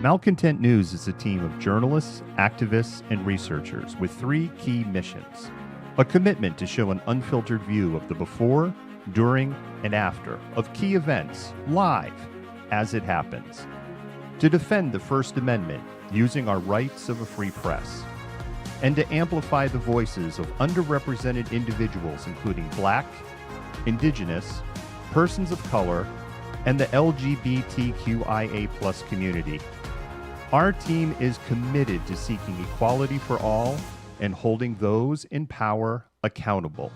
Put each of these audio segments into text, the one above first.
Malcontent News is a team of journalists, activists, and researchers with three key missions. A commitment to show an unfiltered view of the before, during, and after of key events, live, as it happens. To defend the First Amendment using our rights of a free press. And to amplify the voices of underrepresented individuals including Black, Indigenous, persons of color, and the LGBTQIA+ community. Our team is committed to seeking equality for all and holding those in power accountable.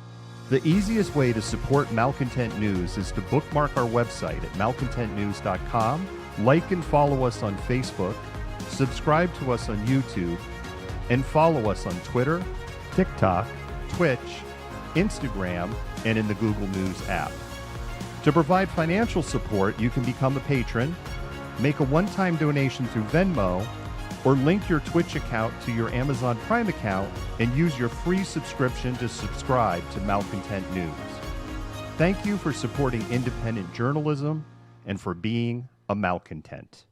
The easiest way to support Malcontent News is to bookmark our website at malcontentnews.com, like and follow us on Facebook, subscribe to us on YouTube, and follow us on Twitter, TikTok, Twitch, Instagram, and in the Google News app. To provide financial support, you can become a patron, make a one-time donation through Venmo, or link your Twitch account to your Amazon Prime account and use your free subscription to subscribe to Malcontent News. Thank you for supporting independent journalism and for being a malcontent.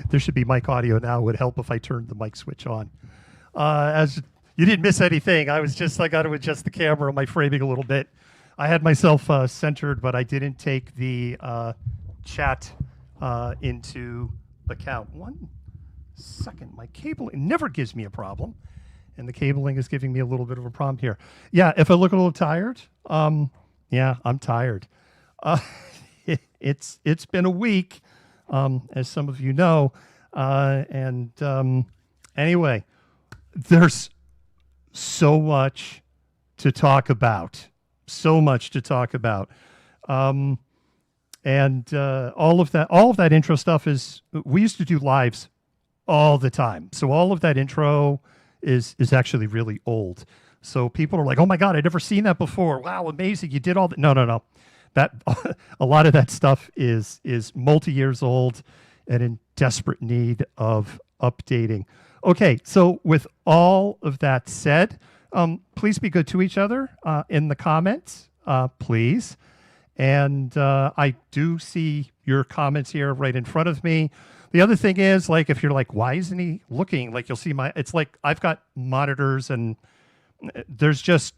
There should be mic audio now. It would help if I turned the mic switch on. As you didn't miss anything, I got to adjust the camera, my framing a little bit. I had myself centered, but I didn't take the chat into account. 1 second, my cabling never gives me a problem, and the cabling is giving me a little bit of a problem here. Yeah, if I look a little tired, yeah, I'm tired. It's been a week. As some of you know, anyway, there's so much to talk about, all of that intro stuff is, we used to do lives all the time. So all of that intro is actually really old. So people are like, oh my God, I'd never seen that before. Wow, amazing. You did all that. No. That a lot of that stuff is multi-years old and in desperate need of updating. Okay, so with all of that said, please be good to each other in the comments, please. And I do see your comments here right in front of me. The other thing is, like, if you're like, why isn't he looking? Like, you'll see it's like I've got monitors and there's just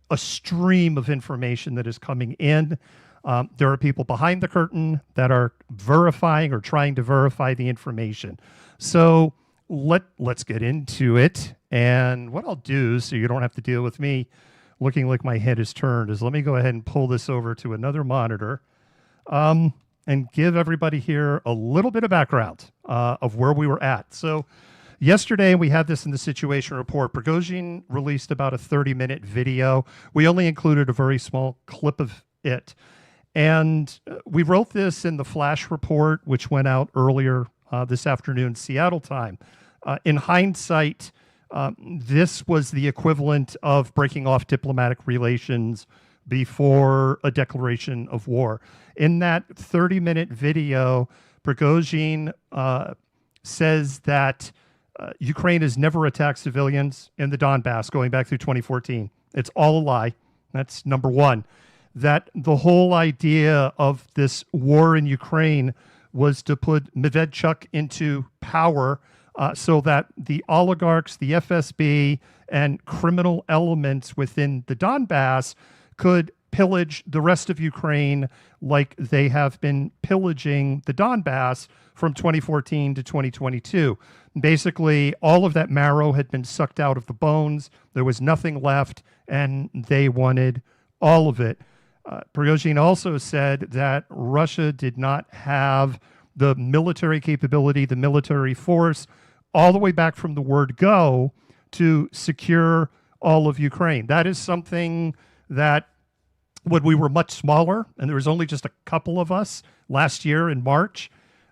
a stream of information that is coming in. There are people behind the curtain that are verifying or trying to verify the information. So let's get into it. And what I'll do, so you don't have to deal with me looking like my head is turned, is let me go ahead and pull this over to another monitor and give everybody here a little bit of background of where we were at. So yesterday, we had this in the Situation Report. Prigozhin released about a 30-minute video. We only included a very small clip of it. And we wrote this in the Flash Report, which went out earlier this afternoon, Seattle time. In hindsight, this was the equivalent of breaking off diplomatic relations before a declaration of war. In that 30-minute video, Prigozhin says that Ukraine has never attacked civilians in the Donbass going back through 2014. It's all a lie. That's number one. That the whole idea of this war in Ukraine was to put Medvedchuk into power so that the oligarchs, the FSB, and criminal elements within the Donbass could pillage the rest of Ukraine like they have been pillaging the Donbass from 2014 to 2022. Basically, all of that marrow had been sucked out of the bones. There was nothing left, and they wanted all of it. Prigozhin also said that Russia did not have the military capability, the military force, all the way back from the word go to secure all of Ukraine. That is something that when we were much smaller, and there was only just a couple of us last year in March,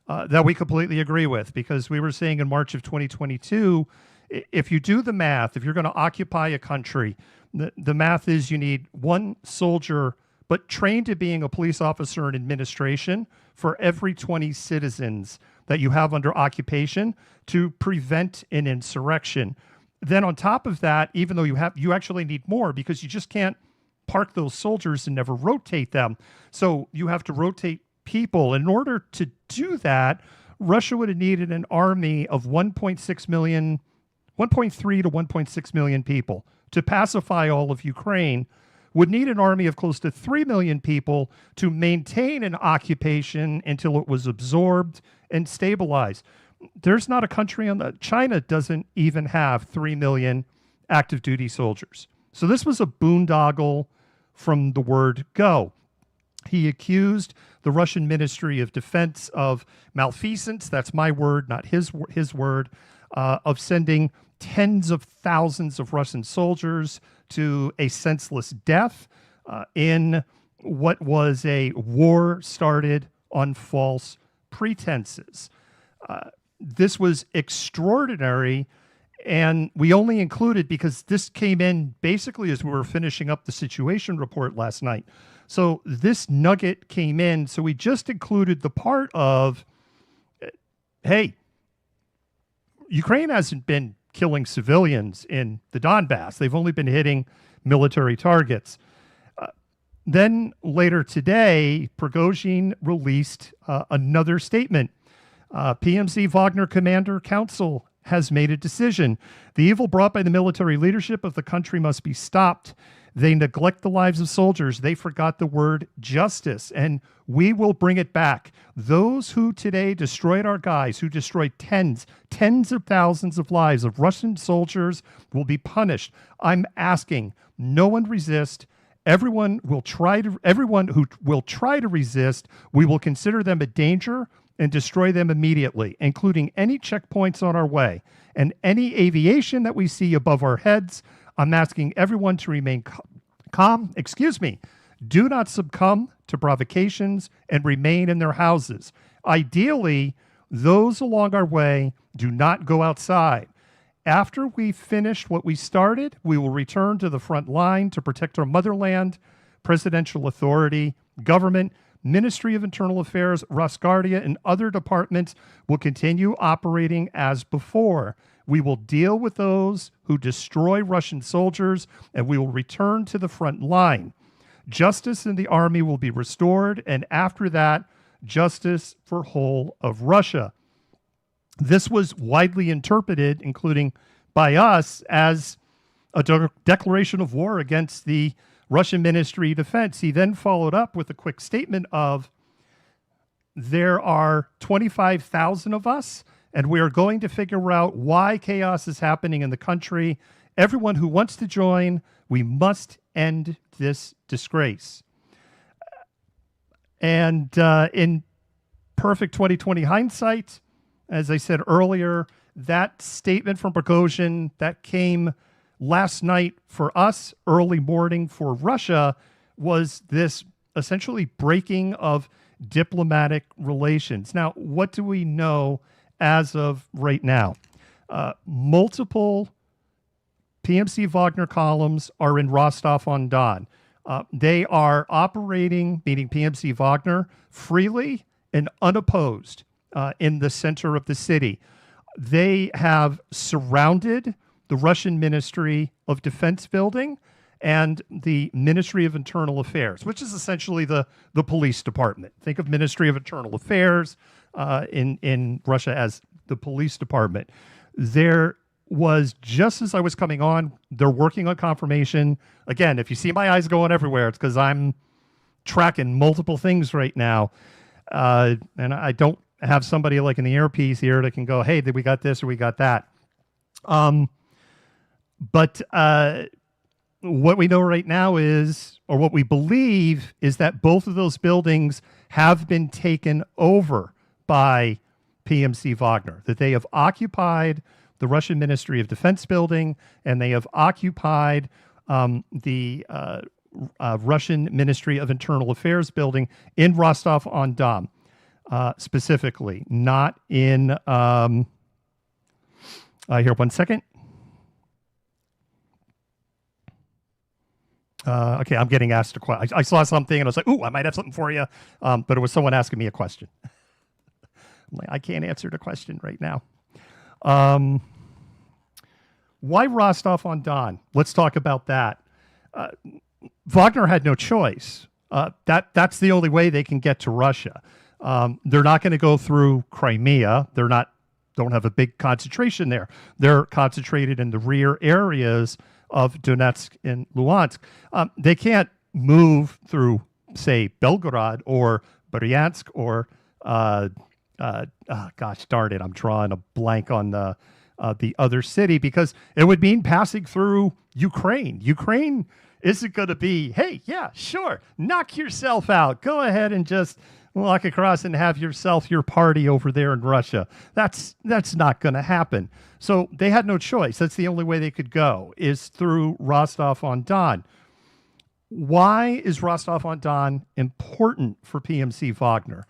that we completely agree with, because we were saying in March of 2022, if you do the math, if you're going to occupy a country, the math is you need one soldier, but trained to being a police officer in administration for every 20 citizens that you have under occupation to prevent an insurrection. Then on top of that, even though you actually need more, because you just can't park those soldiers and never rotate them. So you have to rotate people. In order to do that, Russia would have needed an army of 1.6 million, 1.3 to 1.6 million people. To pacify all of Ukraine, would need an army of close to 3 million people to maintain an occupation until it was absorbed and stabilized. There's not a country China doesn't even have 3 million active duty soldiers. So this was a boondoggle from the word go. He accused the Russian Ministry of Defense of malfeasance. That's my word, not his word, of sending tens of thousands of Russian soldiers to a senseless death in what was a war started on false pretenses. This was extraordinary, and we only included because this came in basically as we were finishing up the situation report last night. So this nugget came in, so we just included the part of, hey, Ukraine hasn't been killing civilians in the Donbass. They've only been hitting military targets. Then later today, Prigozhin released another statement. PMC Wagner Commander Council has made a decision. The evil brought by the military leadership of the country must be stopped. They neglect the lives of soldiers. They forgot the word justice, and we will bring it back. Those who today destroyed our guys, who destroyed tens of thousands of lives of Russian soldiers, will be punished. I'm asking, no one resist. Everyone who will try to resist, we will consider them a danger and destroy them immediately, including any checkpoints on our way and any aviation that we see above our heads. I'm asking everyone to remain calm. Do not succumb to provocations and remain in their houses. Ideally, those along our way do not go outside. After we finish what we started, we will return to the front line to protect our motherland, presidential authority, government, Ministry of Internal Affairs, Rosguardia, and other departments will continue operating as before. We will deal with those who destroy Russian soldiers, and we will return to the front line. Justice in the army will be restored, and after that, justice for whole of Russia. This was widely interpreted, including by us, as a declaration of war against the Russian Ministry of Defense. He then followed up with a quick statement of, there are 25,000 of us, and we are going to figure out why chaos is happening in the country. Everyone who wants to join, we must end this disgrace. And in perfect 2020 hindsight, as I said earlier, that statement from Prigozhin that came last night for us, early morning for Russia, was this essentially breaking of diplomatic relations. Now, what do we know as of right now? Multiple PMC Wagner columns are in Rostov-on-Don. They are operating, meaning PMC Wagner, freely and unopposed in the center of the city. They have surrounded the Russian Ministry of Defense building and the Ministry of Internal Affairs, which is essentially the police department. Think of Ministry of Internal Affairs in Russia as the police department. There was, just as I was coming on, they're working on confirmation. Again, if you see my eyes going everywhere, it's because I'm tracking multiple things right now. And I don't have somebody like in the earpiece here that can go, hey, we got this or we got that. But what we know right now is, or what we believe, is that both of those buildings have been taken over by PMC Wagner, that they have occupied the Russian Ministry of Defense building, and they have occupied the Russian Ministry of Internal Affairs building in Rostov-on-Don, specifically, not in, here, one second. Okay, I'm getting asked a question. I saw something and I was like, ooh, I might have something for you. But it was someone asking me a question. I'm like, I can't answer the question right now. Why Rostov-on-Don? Let's talk about that. Wagner had no choice. That's the only way they can get to Russia. They're not going to go through Crimea. Don't have a big concentration there. They're concentrated in the rear areas of Donetsk and Luhansk. They can't move through, say, Belgorod or Bryansk or, gosh darn it, I'm drawing a blank on the other city, because it would mean passing through Ukraine. Ukraine isn't going to be, hey, yeah, sure, knock yourself out. Go ahead and just walk across and have your party over there in Russia. That's not going to happen. So they had no choice. That's the only way they could go, is through Rostov-on-Don. Why is Rostov-on-Don important for PMC Wagner?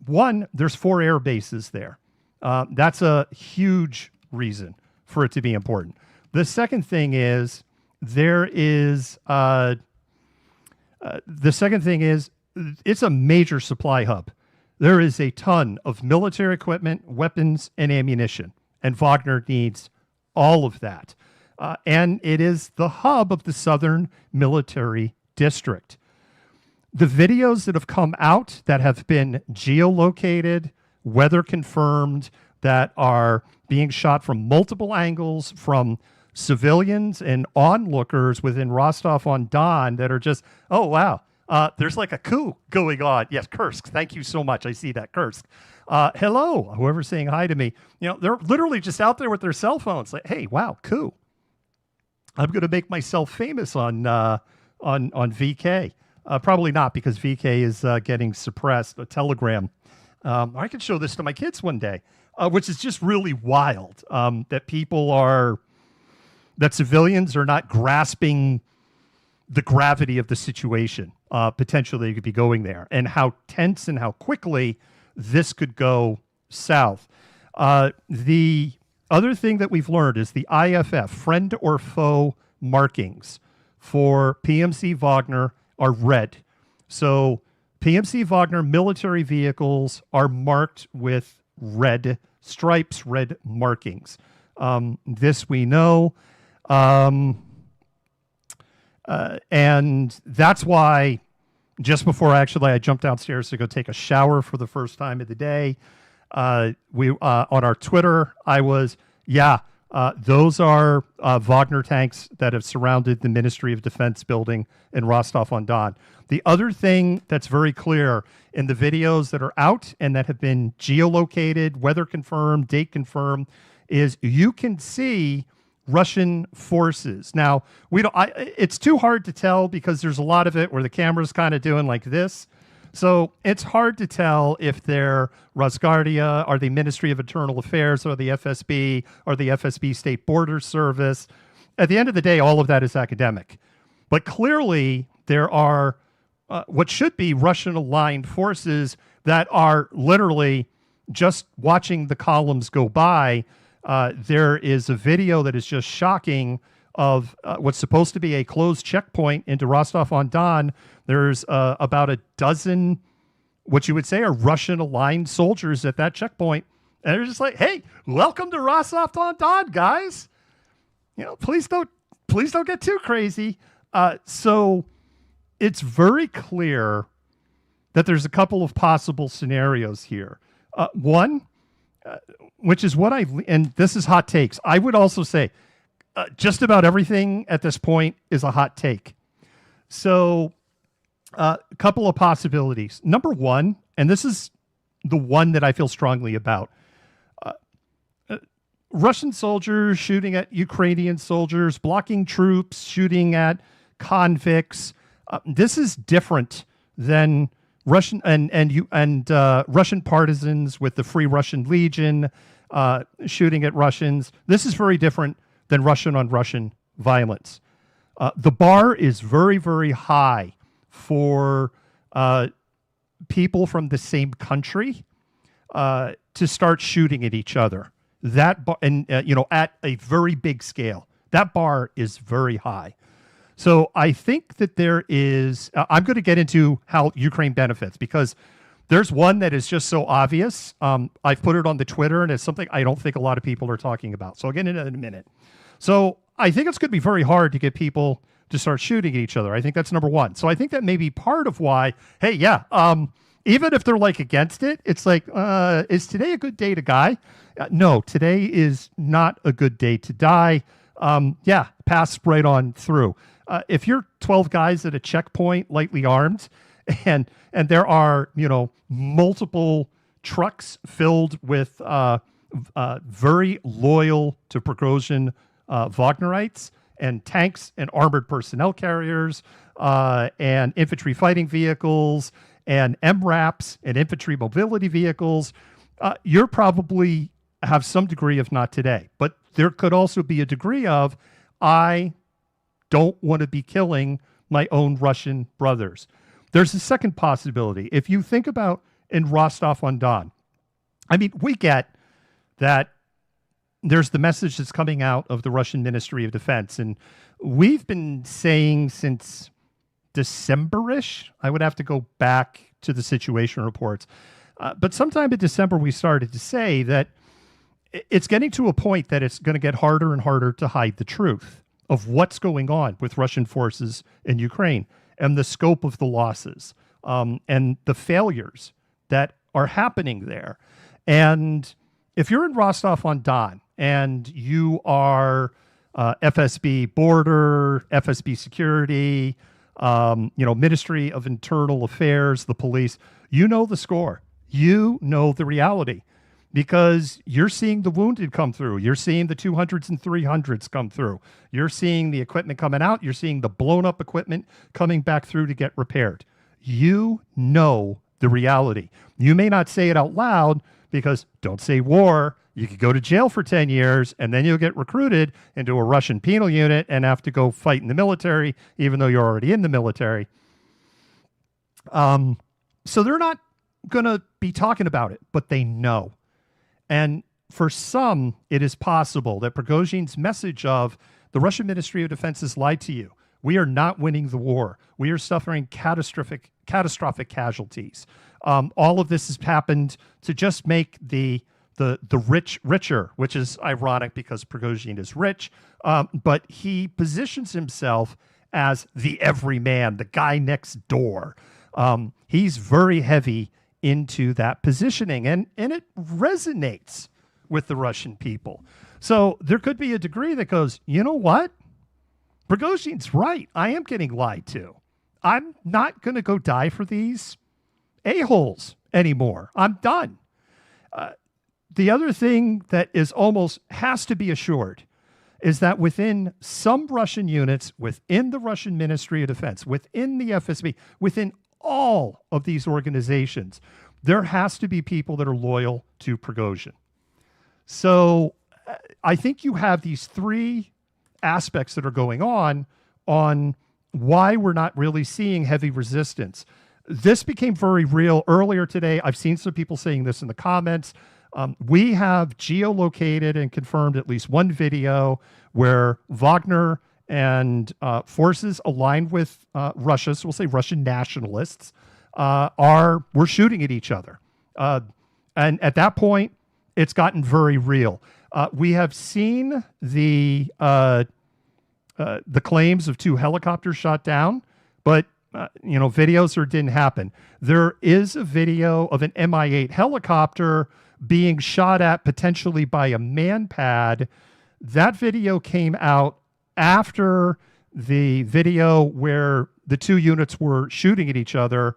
One, there's 4 air bases there. That's a huge reason for it to be important. The second thing is it's a major supply hub. There is a ton of military equipment, weapons, and ammunition, and Wagner needs all of that. And it is the hub of the Southern Military District. The videos that have come out that have been geolocated, weather confirmed, that are being shot from multiple angles from civilians and onlookers within Rostov-on-Don that are just, oh, wow. There's like a coup going on. Yes, Kursk. Thank you so much. I see that, Kursk. Hello, whoever's saying hi to me. They're literally just out there with their cell phones. Like, hey, wow, coup. I'm going to make myself famous on VK. Probably not, because VK is getting suppressed. A Telegram. I could show this to my kids one day, which is just really wild. That civilians are not grasping the gravity of the situation. Potentially, they could be going there, and how tense and how quickly this could go south. The other thing that we've learned is the IFF, friend or foe markings for PMC Wagner are red. So PMC Wagner military vehicles are marked with red stripes, red markings. This we know. And that's why just before I jumped downstairs to go take a shower for the first time of the day, we on our Twitter, those are Wagner tanks that have surrounded the Ministry of Defense building in Rostov-on-Don. The other thing that's very clear in the videos that are out and that have been geolocated, weather confirmed, date confirmed, is you can see Russian forces. Now, it's too hard to tell because there's a lot of it where the camera's kind of doing like this. So it's hard to tell if they're Rosguardia, are the Ministry of Internal Affairs, or the FSB, or the FSB State Border Service. At the end of the day, all of that is academic. But clearly, there are what should be Russian-aligned forces that are literally just watching the columns go by. There is a video that is just shocking of what's supposed to be a closed checkpoint into Rostov-on-Don. There's about a dozen, what you would say are Russian-aligned soldiers at that checkpoint. And they're just like, hey, welcome to Rostov-on-Don, guys. Please don't get too crazy. So it's very clear that there's a couple of possible scenarios here. One, which is and this is hot takes. I would also say just about everything at this point is a hot take. So a couple of possibilities. Number one, and this is the one that I feel strongly about, Russian soldiers shooting at Ukrainian soldiers, blocking troops, shooting at convicts. This is different than Russian Russian partisans with the Free Russian Legion shooting at Russians. This is very different than Russian on Russian violence. The bar is very, very high for people from the same country to start shooting at each other. That bar, and at a very big scale, that bar is very high. So I think that there is. I'm going to get into how Ukraine benefits, because there's one that is just so obvious. I've put it on the Twitter, and it's something I don't think a lot of people are talking about. So I'll get into it in a minute. So I think it's going to be very hard to get people to start shooting at each other. I think that's number one. So I think that may be part of why, hey, yeah, even if they're like against it, it's like, is today a good day to die? No, today is not a good day to die. Yeah, pass right on through. If you're 12 guys at a checkpoint, lightly armed, and there are, multiple trucks filled with very loyal to Prigozhin Wagnerites, and tanks and armored personnel carriers, and infantry fighting vehicles, and MRAPs and infantry mobility vehicles, you're probably have some degree of not today. But there could also be a degree of, I don't want to be killing my own Russian brothers. There's a second possibility. If you think about in Rostov-on-Don, I mean, we get that there's the message that's coming out of the Russian Ministry of Defense. And we've been saying since December-ish, I would have to go back to the situation reports. But sometime in December, we started to say that it's getting to a point that it's going to get harder and harder to hide the truth of what's going on with Russian forces in Ukraine and the scope of the losses and the failures that are happening there. And if you're in Rostov-on-Don and you are FSB border, FSB security, Ministry of Internal Affairs, the police, you know the score. You know the reality, because you're seeing the wounded come through. You're seeing the 200s and 300s come through. You're seeing the equipment coming out. You're seeing the blown up equipment coming back through to get repaired. You know the reality. You may not say it out loud, because don't say war. You could go to jail for 10 years, and then you'll get recruited into a Russian penal unit and have to go fight in the military, even though you're already in the military. So they're not going to be talking about it, but they know. And for some, it is possible that Prigozhin's message of the Russian Ministry of Defense has lied to you. We are not winning the war. We are suffering catastrophic casualties. All of this has happened to just make the rich richer, which is ironic because Prigozhin is rich. But he positions himself as the everyman, the guy next door. He's very heavy into that positioning, and it resonates with the Russian people. So there could be a degree that goes, you know what? Prigozhin's right. I am getting lied to. I'm not going to go die for these a-holes anymore. I'm done. The other thing that is almost has to be assured is that within some Russian units, within the Russian Ministry of Defense, within the FSB, within all of these organizations, there has to be people that are loyal to Prigozhin. So I think you have these three aspects that are going on why we're not really seeing heavy resistance. This became very real earlier today. I've seen some people saying this in the comments. We have geolocated and confirmed at least one video where Wagner and forces aligned with Russia, so we'll say Russian nationalists, were shooting at each other. And at that point, it's gotten very real. We have seen the claims of 2 helicopters shot down, but videos didn't happen. There is a video of an Mi-8 helicopter being shot at potentially by a man-pad. That video came out after the video where the 2 units were shooting at each other.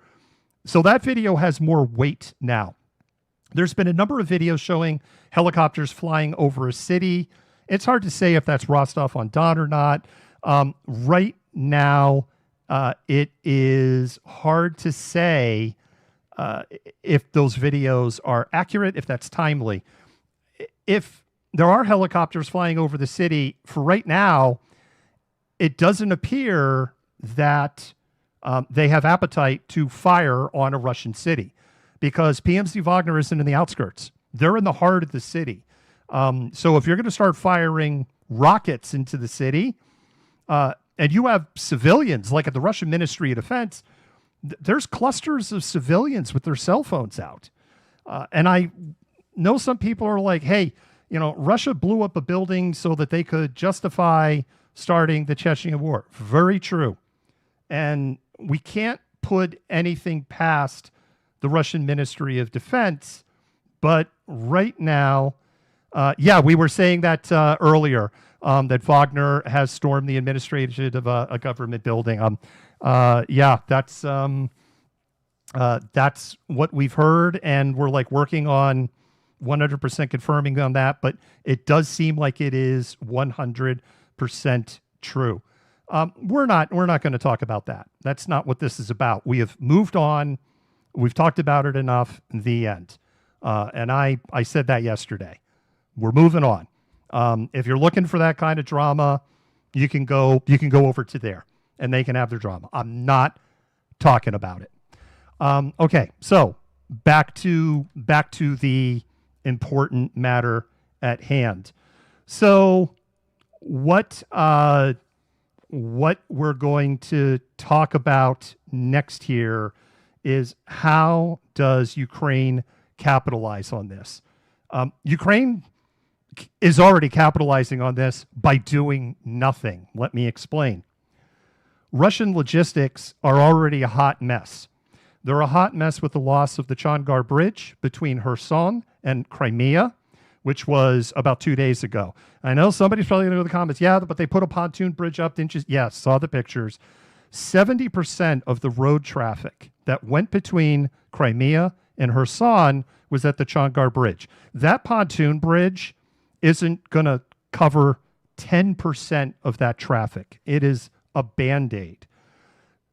So that video has more weight now. There's been a number of videos showing helicopters flying over a city. It's hard to say if that's Rostov-on-Don or not. Right now, it is hard to say if those videos are accurate, if that's timely. If there are helicopters flying over the city, for right now, it doesn't appear that they have appetite to fire on a Russian city, because PMC Wagner isn't in the outskirts. They're in the heart of the city. So if you're going to start firing rockets into the city, and you have civilians, like at the Russian Ministry of Defense, there's clusters of civilians with their cell phones out. And I know some people are like, hey, Russia blew up a building so that they could justify starting the Chechnya war. Very true. And we can't put anything past the Russian Ministry of Defense. But right now, we were saying that earlier, that Wagner has stormed the administration of a government building. That's what we've heard, and we're working on 100% confirming on that, but it does seem like it is 100% true. We're not going to talk about that. That's not what this is about. We have moved on. We've talked about it enough. The end. And I said that yesterday. We're moving on. If you're looking for that kind of drama, you can go over to there, and they can have their drama. I'm not talking about it. Okay, so back to the important matter at hand. So what we're going to talk about next here is, how does Ukraine capitalize on this? Ukraine is already capitalizing on this by doing nothing. Let me explain. Russian logistics are already a hot mess. They're a hot mess with the loss of the Chongar Bridge between Kherson and Crimea, which was about 2 days ago. I know somebody's probably going to go to the comments, yeah, but they put a pontoon bridge up, didn't you? Yes, saw the pictures. 70% of the road traffic that went between Crimea and Kherson was at the Chongar Bridge. That pontoon bridge isn't going to cover 10% of that traffic. It is a Band-Aid.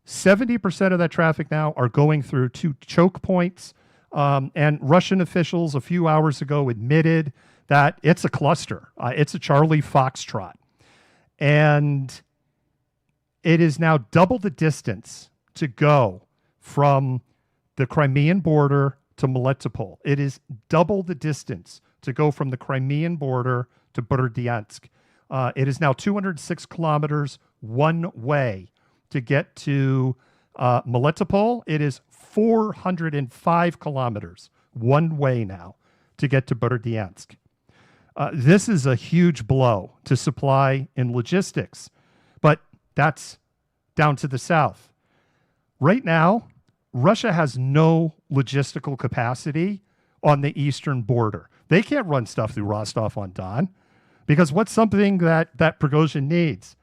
70% of that traffic now are going through 2 choke points. And Russian officials a few hours ago admitted that it's a cluster. It's a Charlie Foxtrot. And it is now double the distance to go from the Crimean border to Melitopol. It is double the distance to go from the Crimean border to Berdyansk. It is now 206 kilometers one way to get to Melitopol. It is 405 kilometers one way now to get to Berdyansk. This is a huge blow to supply and logistics, but that's down to the south. Right now, Russia has no logistical capacity on the eastern border. They can't run stuff through Rostov-on-Don, because what's something that Prigozhin needs?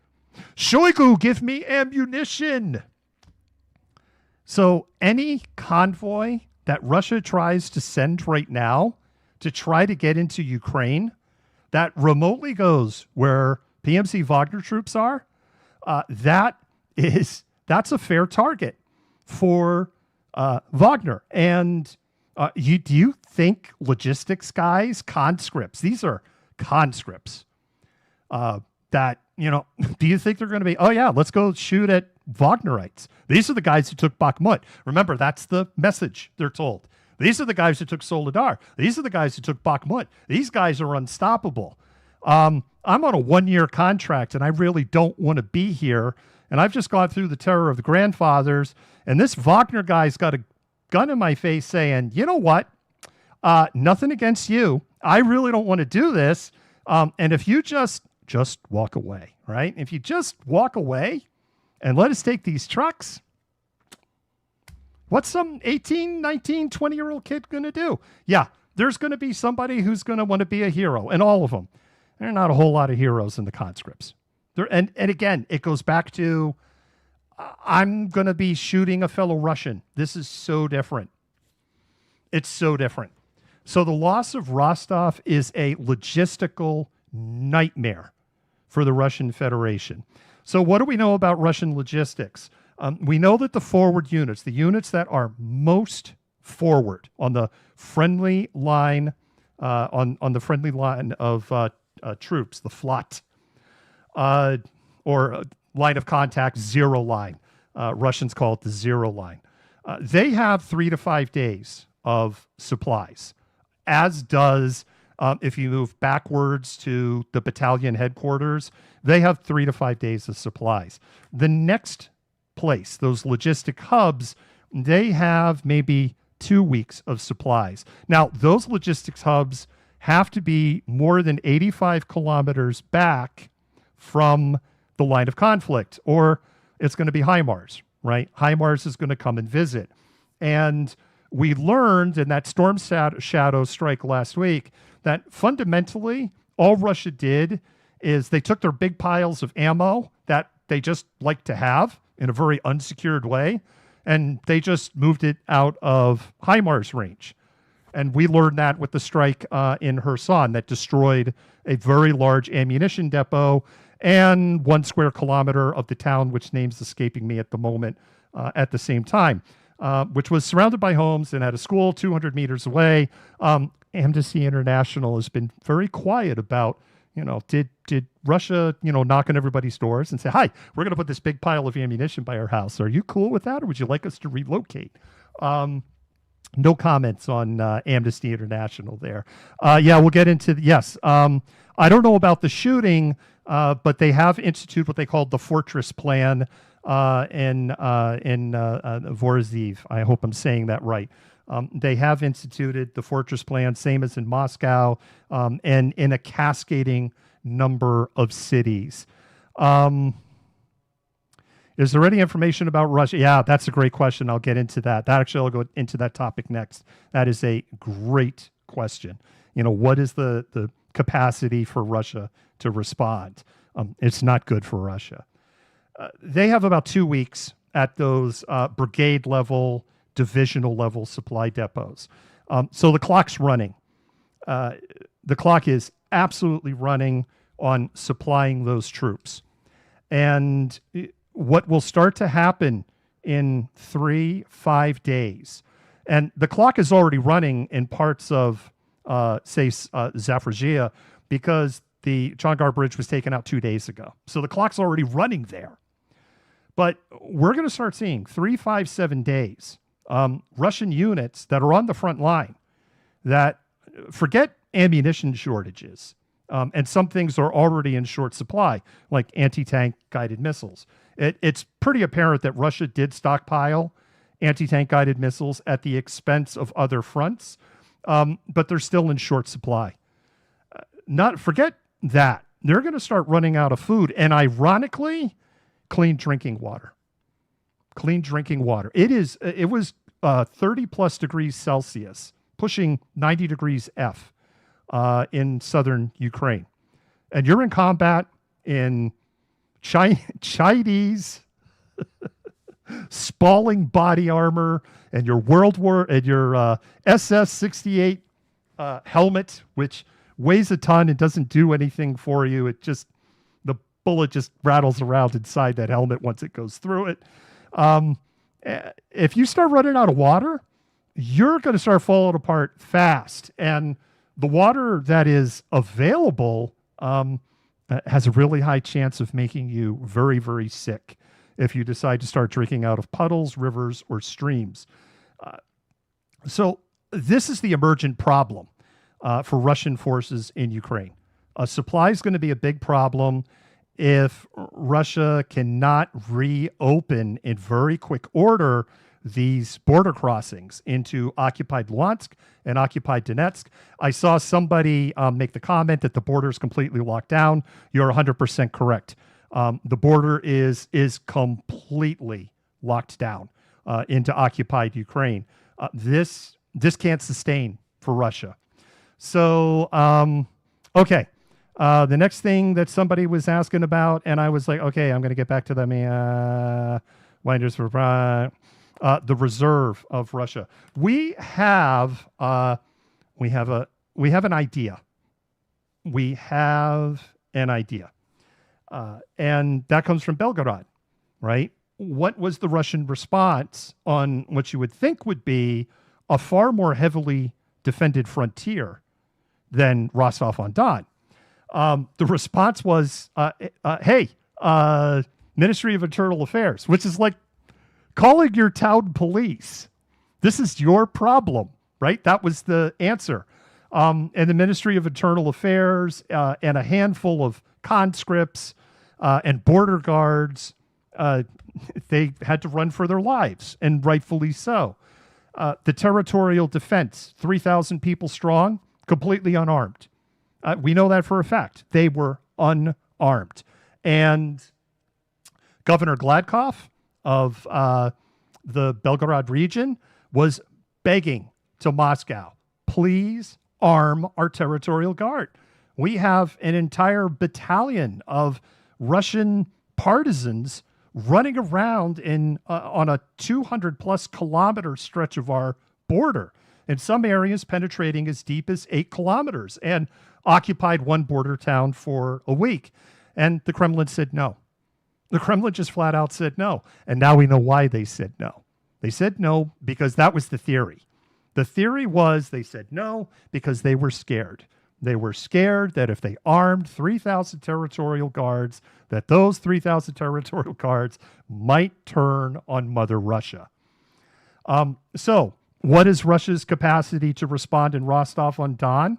Shoigu, give me ammunition. So any convoy that Russia tries to send right now to try to get into Ukraine that remotely goes where PMC Wagner troops are, that's a fair target for Wagner. And do you think logistics guys, conscripts, these are conscripts, that, do you think they're going to be, oh yeah, let's go shoot at Wagnerites? These are the guys who took Bakhmut. Remember, that's the message they're told. These are the guys who took Soledar. These are the guys who took Bakhmut. These guys are unstoppable. I'm on a 1-year contract, and I really don't want to be here. And I've just gone through the terror of the grandfathers, and this Wagner guy's got a gun in my face saying, you know what? Nothing against you. I really don't want to do this. And if you just walk away, right? If you just walk away and let us take these trucks, what's some 18, 19, 20-year-old kid going to do? Yeah, there's going to be somebody who's going to want to be a hero, and all of them. There are not a whole lot of heroes in the conscripts. And again, it goes back to, I'm going to be shooting a fellow Russian. This is so different. It's so different. So the loss of Rostov is a logistical nightmare for the Russian Federation. So what do we know about Russian logistics? We know that the forward units, the units that are most forward on the friendly line, on the friendly line of troops, the flot, or line of contact, zero line. Russians call it the zero line. They have 3 to 5 days of supplies, as does, if you move backwards to the battalion headquarters, they have 3 to 5 days of supplies. The next place, those logistic hubs, they have maybe 2 weeks of supplies. Now, those logistics hubs have to be more than 85 kilometers back from the line of conflict, or it's going to be HIMARS, right? HIMARS is going to come and visit. And we learned in that Storm Shadow strike last week that fundamentally all Russia did is they took their big piles of ammo that they just like to have in a very unsecured way, and they just moved it out of HIMARS range. And we learned that with the strike in Kherson that destroyed a very large ammunition depot and 1 square kilometer of the town, which name's escaping me at the moment, at the same time, which was surrounded by homes and had a school 200 meters away. Amnesty International has been very quiet about, did Russia, knock on everybody's doors and say, hi, we're going to put this big pile of ammunition by our house. Are you cool with that, or would you like us to relocate? No comments on Amnesty International there. Yeah, we'll get into, yes. I don't know about the shooting, but they have instituted what they call the Fortress Plan in Vorziv. I hope I'm saying that right. They have instituted the Fortress Plan, same as in Moscow, and in a cascading number of cities. Is there any information about Russia? Yeah, that's a great question. I'll get into that. I'll go into that topic next. That is a great question. What is the capacity for Russia to respond? It's not good for Russia. They have about 2 weeks at those brigade level, divisional level supply depots. So the clock's running. The clock is absolutely running on supplying those troops. And what will start to happen in 3-5 days, and the clock is already running in parts of, Zaporizhia, because the Chongar Bridge was taken out 2 days ago. So the clock's already running there. But we're going to start seeing 3, 5, 7 days, Russian units that are on the front line that forget ammunition shortages. And some things are already in short supply, like anti-tank guided missiles. It's pretty apparent that Russia did stockpile anti-tank guided missiles at the expense of other fronts, but they're still in short supply. Forget that. They're going to start running out of food, and ironically, clean drinking water. Clean drinking water. It was 30 plus degrees Celsius, pushing 90 degrees F in southern Ukraine. And you're in combat in Chinese spalling body armor and your SS-68 helmet, which weighs a ton and doesn't do anything for you. The bullet just rattles around inside that helmet once it goes through it. If you start running out of water, you're going to start falling apart fast. And the water that is available has a really high chance of making you very, very sick if you decide to start drinking out of puddles, rivers, or streams. So this is the emergent problem for Russian forces in Ukraine. Supply is going to be a big problem if Russia cannot reopen in very quick order these border crossings into occupied Luhansk and occupied Donetsk. I saw somebody make the comment that the border is completely locked down. You're 100% correct. The border is completely locked down into occupied Ukraine. This can't sustain for Russia. So, okay. The next thing that somebody was asking about, and I was like, okay, I'm going to get back to them. Wagner's for the reserve of Russia. We have an idea. We have an idea, and that comes from Belgorod, right? What was the Russian response on what you would think would be a far more heavily defended frontier than Rostov-on-Don. The response was, hey, Ministry of Internal Affairs, which is like calling your town police. This is your problem, right? That was the answer. And the Ministry of Internal Affairs and a handful of conscripts and border guards, they had to run for their lives, and rightfully so. The territorial defense, 3,000 people strong, completely unarmed. We know that for a fact. They were unarmed. And Governor Gladkov of the Belgorod region was begging to Moscow, please arm our territorial guard. We have an entire battalion of Russian partisans running around on a 200 plus kilometer stretch of our border, in some areas penetrating as deep as 8 kilometers, and occupied one border town for a week. And the Kremlin said no. The Kremlin just flat out said no. And now we know why they said no. They said no because that was the theory. The theory was they said no because they were scared. They were scared that if they armed 3,000 territorial guards, that those 3,000 territorial guards might turn on Mother Russia. So what is Russia's capacity to respond in Rostov-on-Don?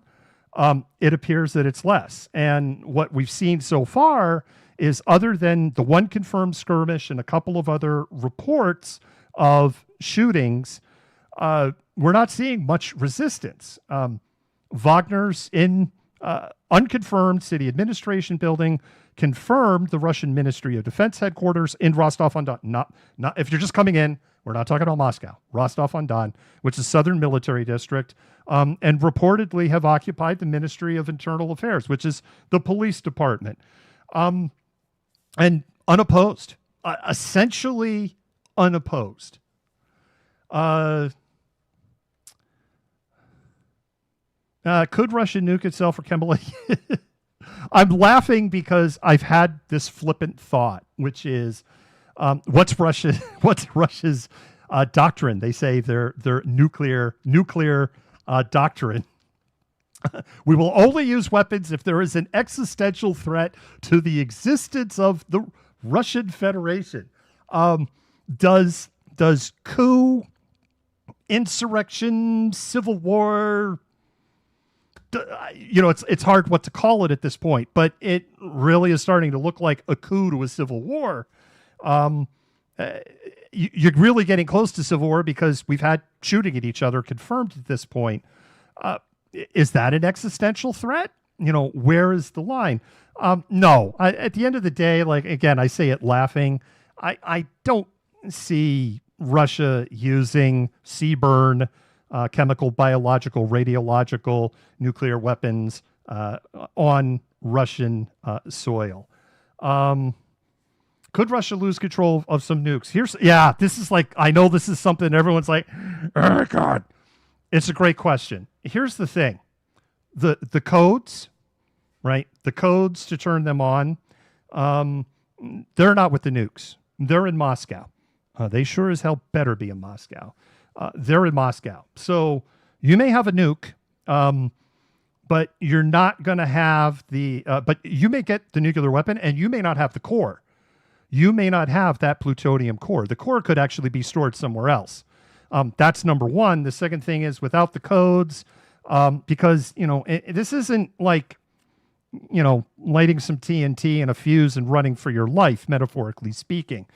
It appears that it's less. And what we've seen so far is, other than the one confirmed skirmish and a couple of other reports of shootings, we're not seeing much resistance. Wagner's in unconfirmed city administration building confirmed the Russian Ministry of Defense headquarters in Rostov-on-Don. Not if you're just coming in, we're not talking about Moscow. Rostov-on-Don, which is southern military district, and reportedly have occupied the Ministry of Internal Affairs, which is the police department, and unopposed, essentially unopposed. Could Russia nuke itself or chemical? I'm laughing because I've had this flippant thought, which is, what's Russia's doctrine? They say their nuclear doctrine. We will only use weapons if there is an existential threat to the existence of the Russian Federation. Does coup, insurrection, civil war, it's hard what to call it at this point, but it really is starting to look like a coup to a civil war. You're really getting close to civil war because we've had shooting at each other confirmed at this point. Is that an existential threat? Where is the line? No. At the end of the day, again, I say it laughing. I don't see Russia using CBRN, chemical, biological, radiological, nuclear weapons on Russian soil. Could Russia lose control of some nukes? This is I know this is something everyone's like, oh God. It's a great question. Here's the thing. The codes, right? The codes to turn them on, they're not with the nukes. They're in Moscow. They sure as hell better be in Moscow. They're in Moscow. So you may have a nuke, but you're not going to have but you may get the nuclear weapon and you may not have the core. You may not have that plutonium core. The core could actually be stored somewhere else. That's number one. The second thing is, without the codes, because, this isn't like, lighting some TNT in a fuse and running for your life, metaphorically speaking.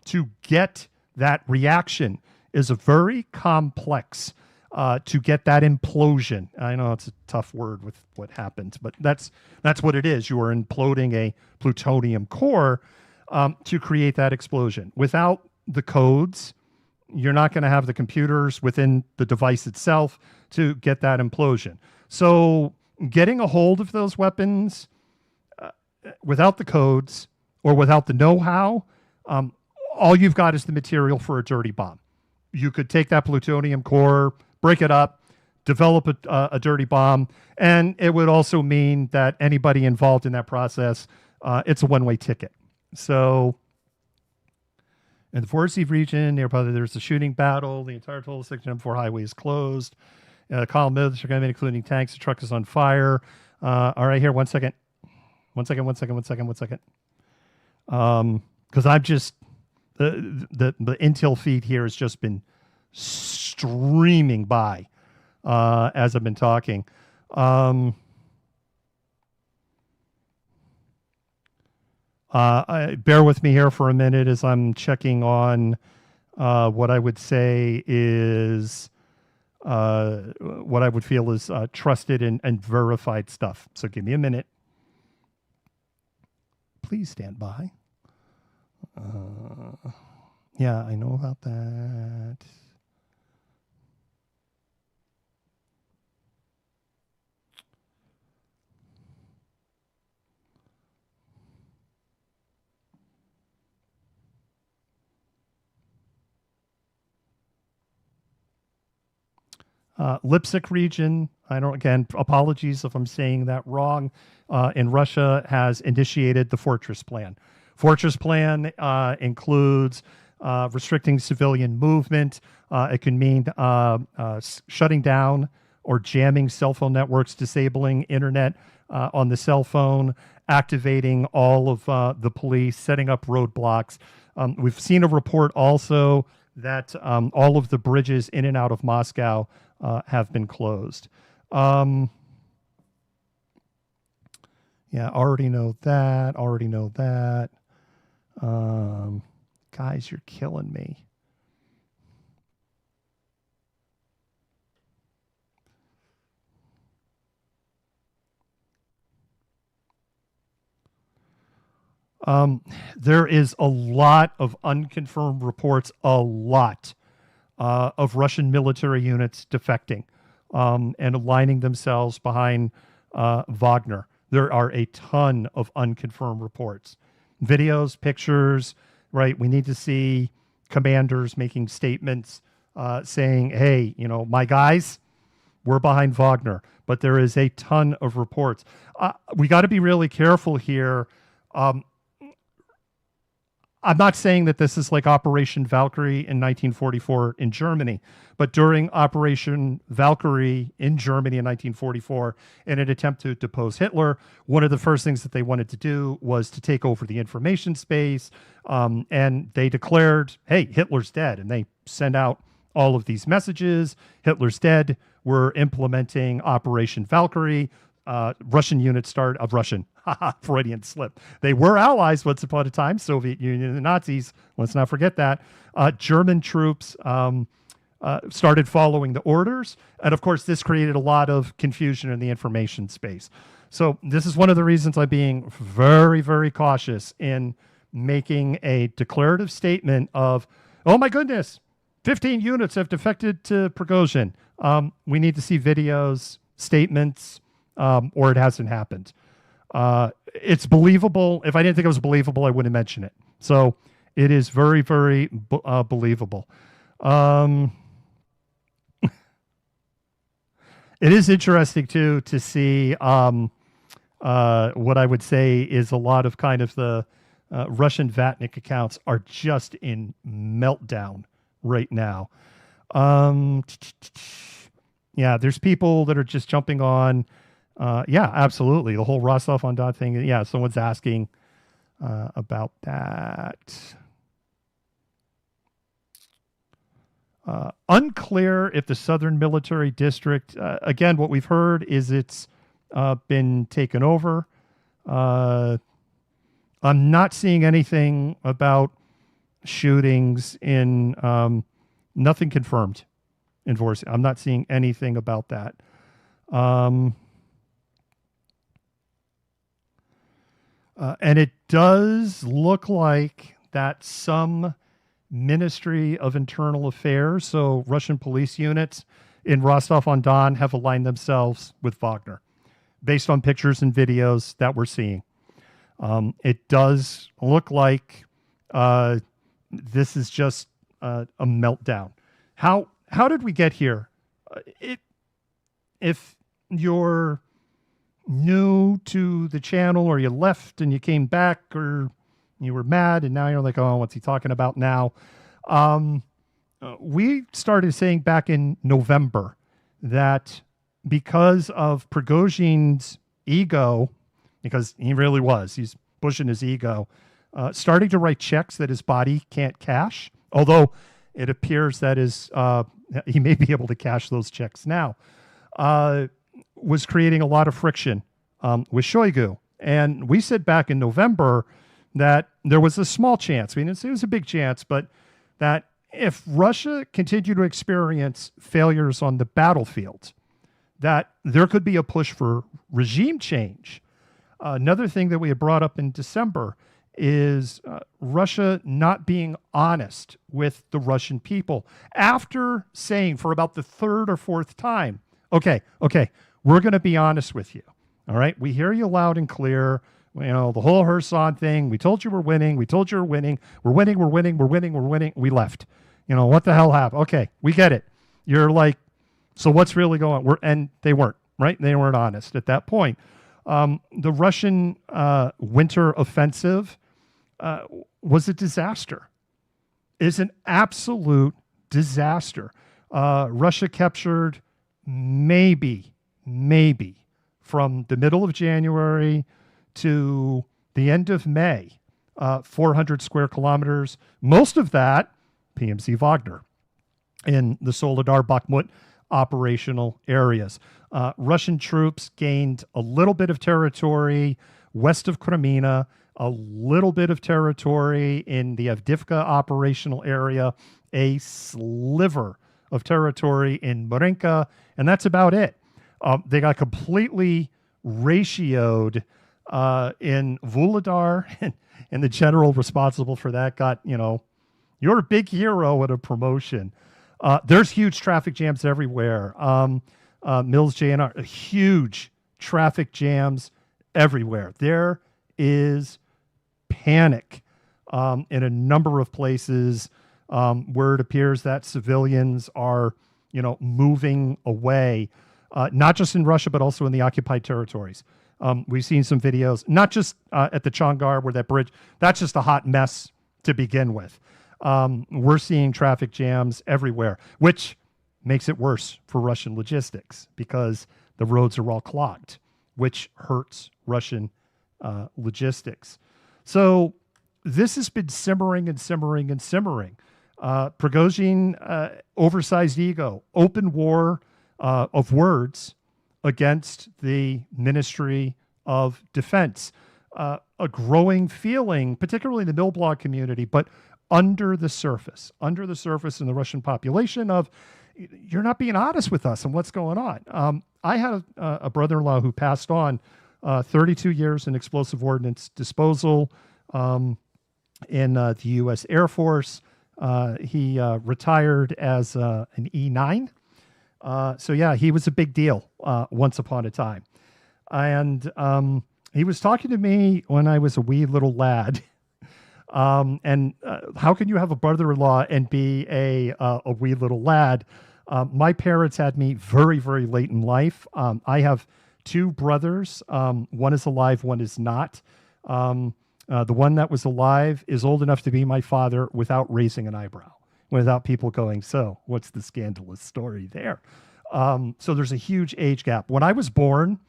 To get that reaction is a very complex, to get that implosion. I know it's a tough word with what happens, but that's what it is. You are imploding a plutonium core to create that explosion. Without the codes, you're not going to have the computers within the device itself to get that implosion. So getting a hold of those weapons without the codes or without the know-how, all you've got is the material for a dirty bomb. You could take that plutonium core, break it up, develop a dirty bomb, and it would also mean that anybody involved in that process, it's a one-way ticket. So In the Forsey region, nearby there's a shooting battle. The entire total section M4 highway is closed. Column military gunmen, including tanks. The truck is on fire. All right, here, 1 second. 1 second, 1 second, 1 second, 1 second. Because I'm just, the intel feed here has just been streaming by as I've been talking. Bear with me here for a minute as I'm checking on what I would say is what I would feel is trusted and verified stuff. So give me a minute. Please stand by. Yeah, I know about that. Lipsic region, again, apologies if I'm saying that wrong, in Russia has initiated the Fortress Plan. Fortress Plan includes restricting civilian movement. It can mean shutting down or jamming cell phone networks, disabling internet on the cell phone, activating all of the police, setting up roadblocks. We've seen a report also that all of the bridges in and out of Moscow have been closed. Yeah, already know that. Guys, you're killing me. There is a lot of unconfirmed reports, of Russian military units defecting and aligning themselves behind Wagner. There are a ton of unconfirmed reports. Videos, pictures, right? We need to see commanders making statements saying, hey, my guys, we're behind Wagner. But there is a ton of reports. We got to be really careful here. I'm not saying that this is like Operation Valkyrie in 1944 in Germany, but during Operation Valkyrie in Germany in 1944, in an attempt to depose Hitler, one of the first things that they wanted to do was to take over the information space. And they declared, hey, Hitler's dead. And they sent out all of these messages. Hitler's dead. We're implementing Operation Valkyrie. Russian units start of Russian. Freudian slip. They were allies once upon a time, Soviet Union and the Nazis. Let's not forget that. German troops started following the orders. And of course, this created a lot of confusion in the information space. So this is one of the reasons I'm being very, very cautious in making a declarative statement of, oh my goodness, 15 units have defected to Prigozhin. We need to see videos, statements, or it hasn't happened. It's believable. If I didn't think it was believable, I wouldn't mention it. So it is very, very believable. It is interesting too to see what I would say is a lot of kind of the Russian Vatnik accounts are just in meltdown right now. Yeah, there's people that are just jumping on. Yeah, absolutely. The whole Rostov-on-Don thing. Yeah, someone's asking about that. Unclear if the Southern Military District, again, what we've heard is it's been taken over. I'm not seeing anything about shootings in, nothing confirmed in Vorsi. I'm not seeing anything about that. And it does look like that some Ministry of Internal Affairs, so Russian police units in Rostov-on-Don, have aligned themselves with Wagner based on pictures and videos that we're seeing. It does look like this is just a meltdown. How did we get here? If you're new to the channel or you left and you came back or You were mad, and now you're like, oh, what's he talking about now? We started saying back in November that because of Prigozhin's ego, because he really was, he's pushing his ego, starting to write checks that his body can't cash, although it appears that he may be able to cash those checks now, was creating a lot of friction with Shoigu. And we said back in November that there was a small chance, I mean, it was a big chance, but that if Russia continued to experience failures on the battlefield, that there could be a push for regime change. Another thing that we had brought up in December is Russia not being honest with the Russian people after saying for about the third or fourth time, okay, we're going to be honest with you. All right, we hear you loud and clear. You know, the whole Kherson thing. We told you we're winning. We told you we're winning. We're winning. We're winning. We're winning. We're winning. We left. You know, what the hell happened? Okay, we get it. You're like, so what's really going on? And they weren't, right? They weren't honest at that point. The Russian winter offensive was a disaster. Is an absolute disaster. Russia captured maybe from the middle of January to the end of May, 400 square kilometers. Most of that, PMC Wagner in the Soledar, Bakhmut operational areas. Russian troops gained a little bit of territory west of Crimea, a little bit of territory in the Avdiivka operational area, a sliver of territory in Marinka, and that's about it. They got completely ratioed in Vuhledar, and the general responsible for that got, you're a big hero at a promotion. There's huge traffic jams everywhere. Mills JNR, huge traffic jams everywhere. There is panic in a number of places where it appears that civilians are, moving away, not just in Russia, but also in the occupied territories. We've seen some videos, not just at the Chongar where that bridge, that's just a hot mess to begin with. We're seeing traffic jams everywhere, which makes it worse for Russian logistics because the roads are all clogged, which hurts Russian logistics. So this has been simmering and simmering and simmering. Prigozhin, oversized ego, open war of words against the Ministry of Defense. A growing feeling, particularly in the Milblog community, but under the surface in the Russian population of, you're not being honest with us and what's going on. I had a brother-in-law who passed on 32 years in explosive ordnance disposal in the U.S. Air Force. He retired as an E9. So yeah, he was a big deal once upon a time. And he was talking to me when I was a wee little lad. And how can you have a brother-in-law and be a wee little lad? My parents had me very, very late in life. I have two brothers. One is alive, one is not. The one that was alive is old enough to be my father without raising an eyebrow, without people going, so what's the scandalous story there? So there's a huge age gap. When I was born,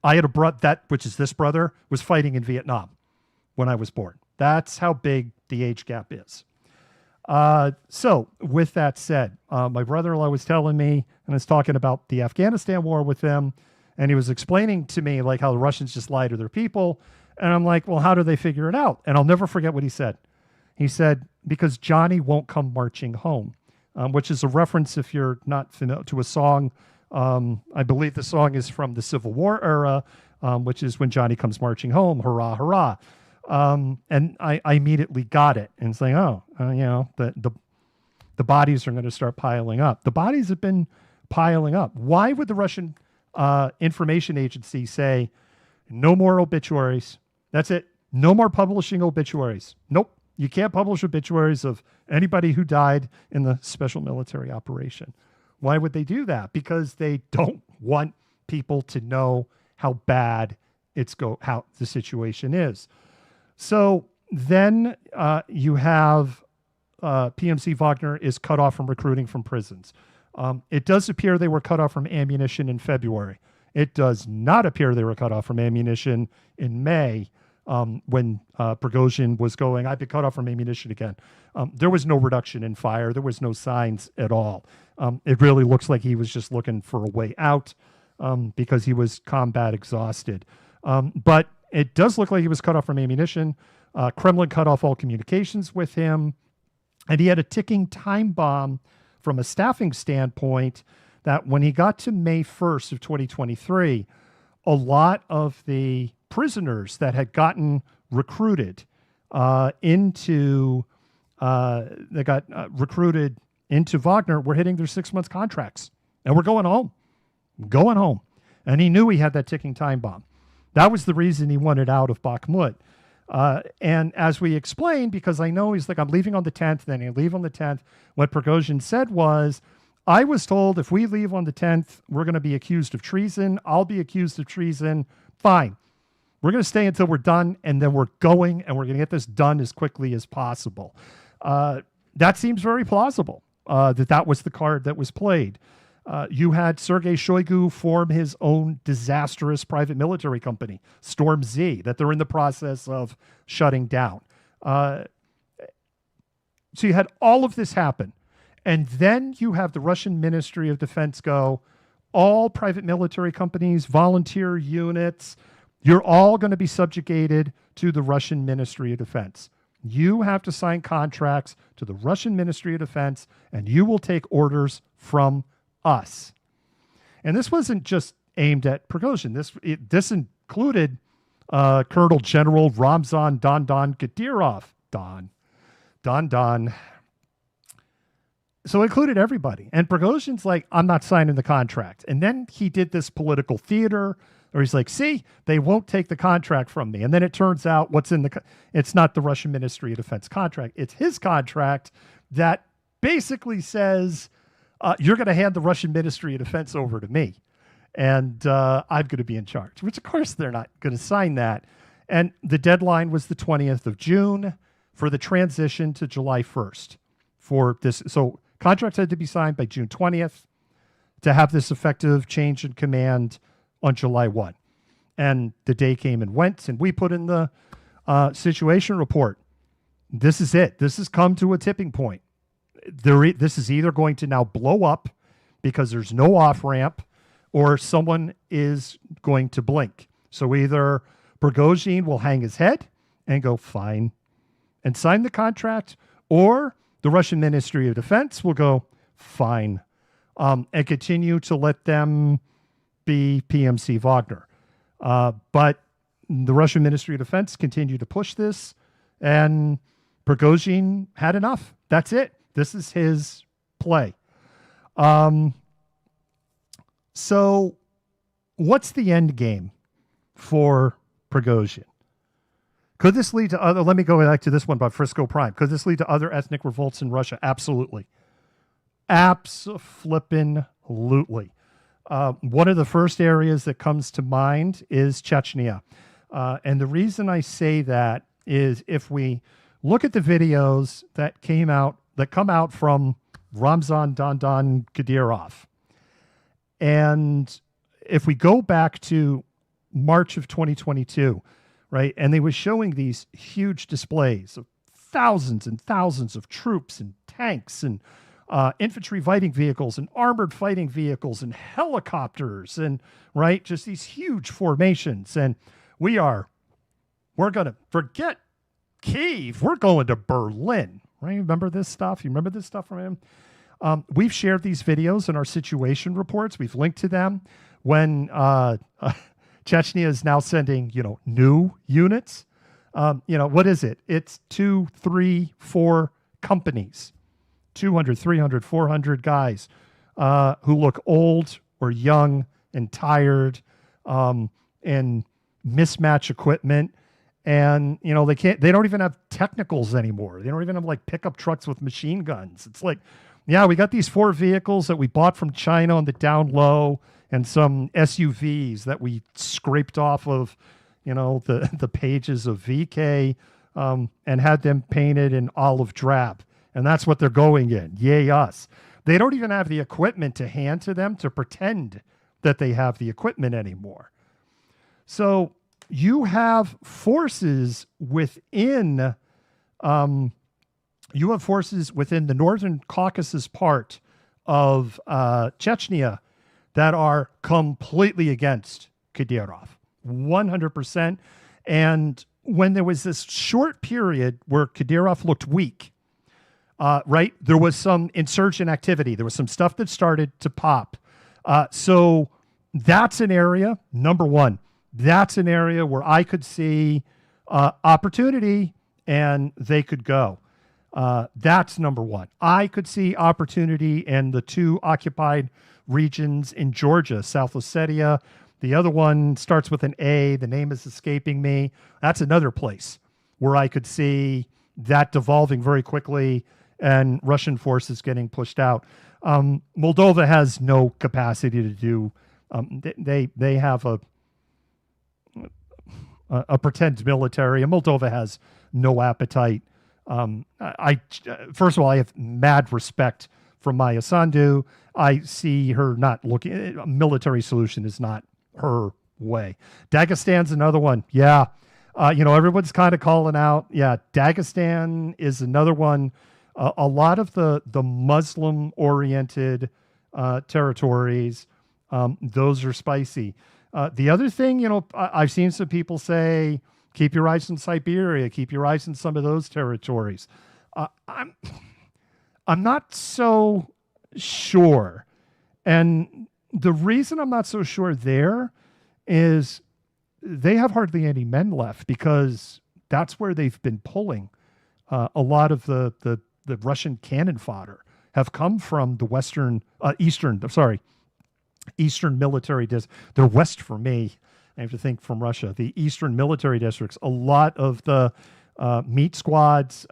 I had a brother, which is this brother, was fighting in Vietnam when I was born. That's how big the age gap is. So with that said, my brother-in-law was telling me, and I was talking about the Afghanistan war with him, and he was explaining to me like how the Russians just lie to their people. And I'm like, well, how do they figure it out? And I'll never forget what he said. He said, because Johnny won't come marching home, which is a reference, if you're not familiar, to a song. I believe the song is from the Civil War era, which is when Johnny comes marching home, hurrah, hurrah. And I immediately got it. And it's like, the bodies are going to start piling up. The bodies have been piling up. Why would the Russian information agency say, no more obituaries? That's it. No more publishing obituaries. Nope. You can't publish obituaries of anybody who died in the special military operation. Why would they do that? Because they don't want people to know how bad how the situation is. So Then you have PMC Wagner is cut off from recruiting from prisons. It does appear they were cut off from ammunition in February. It does not appear they were cut off from ammunition in May when Prigozhin was going, I've been cut off from ammunition again. There was no reduction in fire. There was no signs at all. It really looks like he was just looking for a way out because he was combat exhausted. But it does look like he was cut off from ammunition. Kremlin cut off all communications with him. And he had a ticking time bomb from a staffing standpoint that when he got to May 1st of 2023, a lot of the prisoners that had gotten recruited recruited into Wagner were hitting their 6-month contracts and were going home. And he knew he had that ticking time bomb. That was the reason he wanted out of Bakhmut. And as we explained, because I know he's like, I'm leaving on the 10th, then he'll leave on the 10th. What Prigozhin said was, I was told if we leave on the 10th, we're going to be accused of treason. I'll be accused of treason. Fine. We're going to stay until we're done, and then we're going, and we're going to get this done as quickly as possible. That seems very plausible, that was the card that was played. You had Sergei Shoigu form his own disastrous private military company, Storm Z, that they're in the process of shutting down. So you had all of this happen. And then you have the Russian Ministry of Defense go, all private military companies, volunteer units, you're all going to be subjugated to the Russian Ministry of Defense. You have to sign contracts to the Russian Ministry of Defense, and you will take orders from us. And this wasn't just aimed at Prigozhin. This included Colonel General Ramzan Don Kadyrov. Don. So it included everybody. And Prigozhin's like, I'm not signing the contract. And then he did this political theater where he's like, see, they won't take the contract from me. And then it turns out it's not the Russian Ministry of Defense contract. It's his contract that basically says, you're going to hand the Russian Ministry of Defense over to me. And I'm going to be in charge, which of course they're not going to sign that. And the deadline was the 20th of June for the transition to July 1st for this. So contracts had to be signed by June 20th to have this effective change in command on July 1. And the day came and went, and we put in the situation report. This is it. This has come to a tipping point. This is either going to now blow up because there's no off-ramp, or someone is going to blink. So either Prigozhin will hang his head and go, fine, and sign the contract, or the Russian Ministry of Defense will go, fine, and continue to let them be PMC Wagner. But the Russian Ministry of Defense continued to push this, and Prigozhin had enough. That's it. This is his play. So what's the end game for Prigozhin? Could this lead to other, let me go back to this one about Frisco Prime. Could this lead to other ethnic revolts in Russia? Absolutely. Abso-flippin' lutely. One of the first areas that comes to mind is Chechnya. And the reason I say that is if we look at the videos that come out from Ramzan Don Kadyrov, and if we go back to March of 2022, right, and they were showing these huge displays of thousands and thousands of troops and tanks and infantry fighting vehicles and armored fighting vehicles and helicopters and, right, just these huge formations. And we're going to forget Kyiv. We're going to Berlin, right? Remember this stuff? You remember this stuff from him? We've shared these videos in our situation reports. We've linked to them when Chechnya is now sending, new units. What is it? It's 2, 3, 4 companies, 200, 300, 400 guys who look old or young and tired and mismatch equipment. And, they don't even have technicals anymore. They don't even have like pickup trucks with machine guns. It's like, yeah, we got these 4 vehicles that we bought from China on the down low and some SUVs that we scraped off of, the pages of VK and had them painted in olive drab. And that's what they're going in. Yay, us. They don't even have the equipment to hand to them to pretend that they have the equipment anymore. So you have forces within the Northern Caucasus part of Chechnya that are completely against Kadyrov, 100%. And when there was this short period where Kadyrov looked weak, right, there was some insurgent activity. There was some stuff that started to pop. So that's an area, number one, that's an area where I could see opportunity and they could go. That's number one. I could see opportunity in the two occupied regions in Georgia, South Ossetia. The other one starts with an A. The name is escaping me. That's another place where I could see that devolving very quickly and Russian forces getting pushed out. Moldova has no capacity to do. They have a pretend military, and Moldova has no appetite. First of all, I have mad respect for Maya Sandu. I see her not looking. A military solution is not her way. Dagestan's another one. Yeah. Everyone's kind of calling out. Yeah. Dagestan is another one. A lot of the Muslim oriented territories, those are spicy. The other thing, I've seen some people say, keep your eyes in Siberia, keep your eyes in some of those territories. I'm not so sure. And the reason I'm not so sure there is they have hardly any men left because that's where they've been pulling. A lot of the Russian cannon fodder have come from the Eastern military districts. They're west for me. I have to think from Russia. The Eastern military districts, a lot of the meat squads,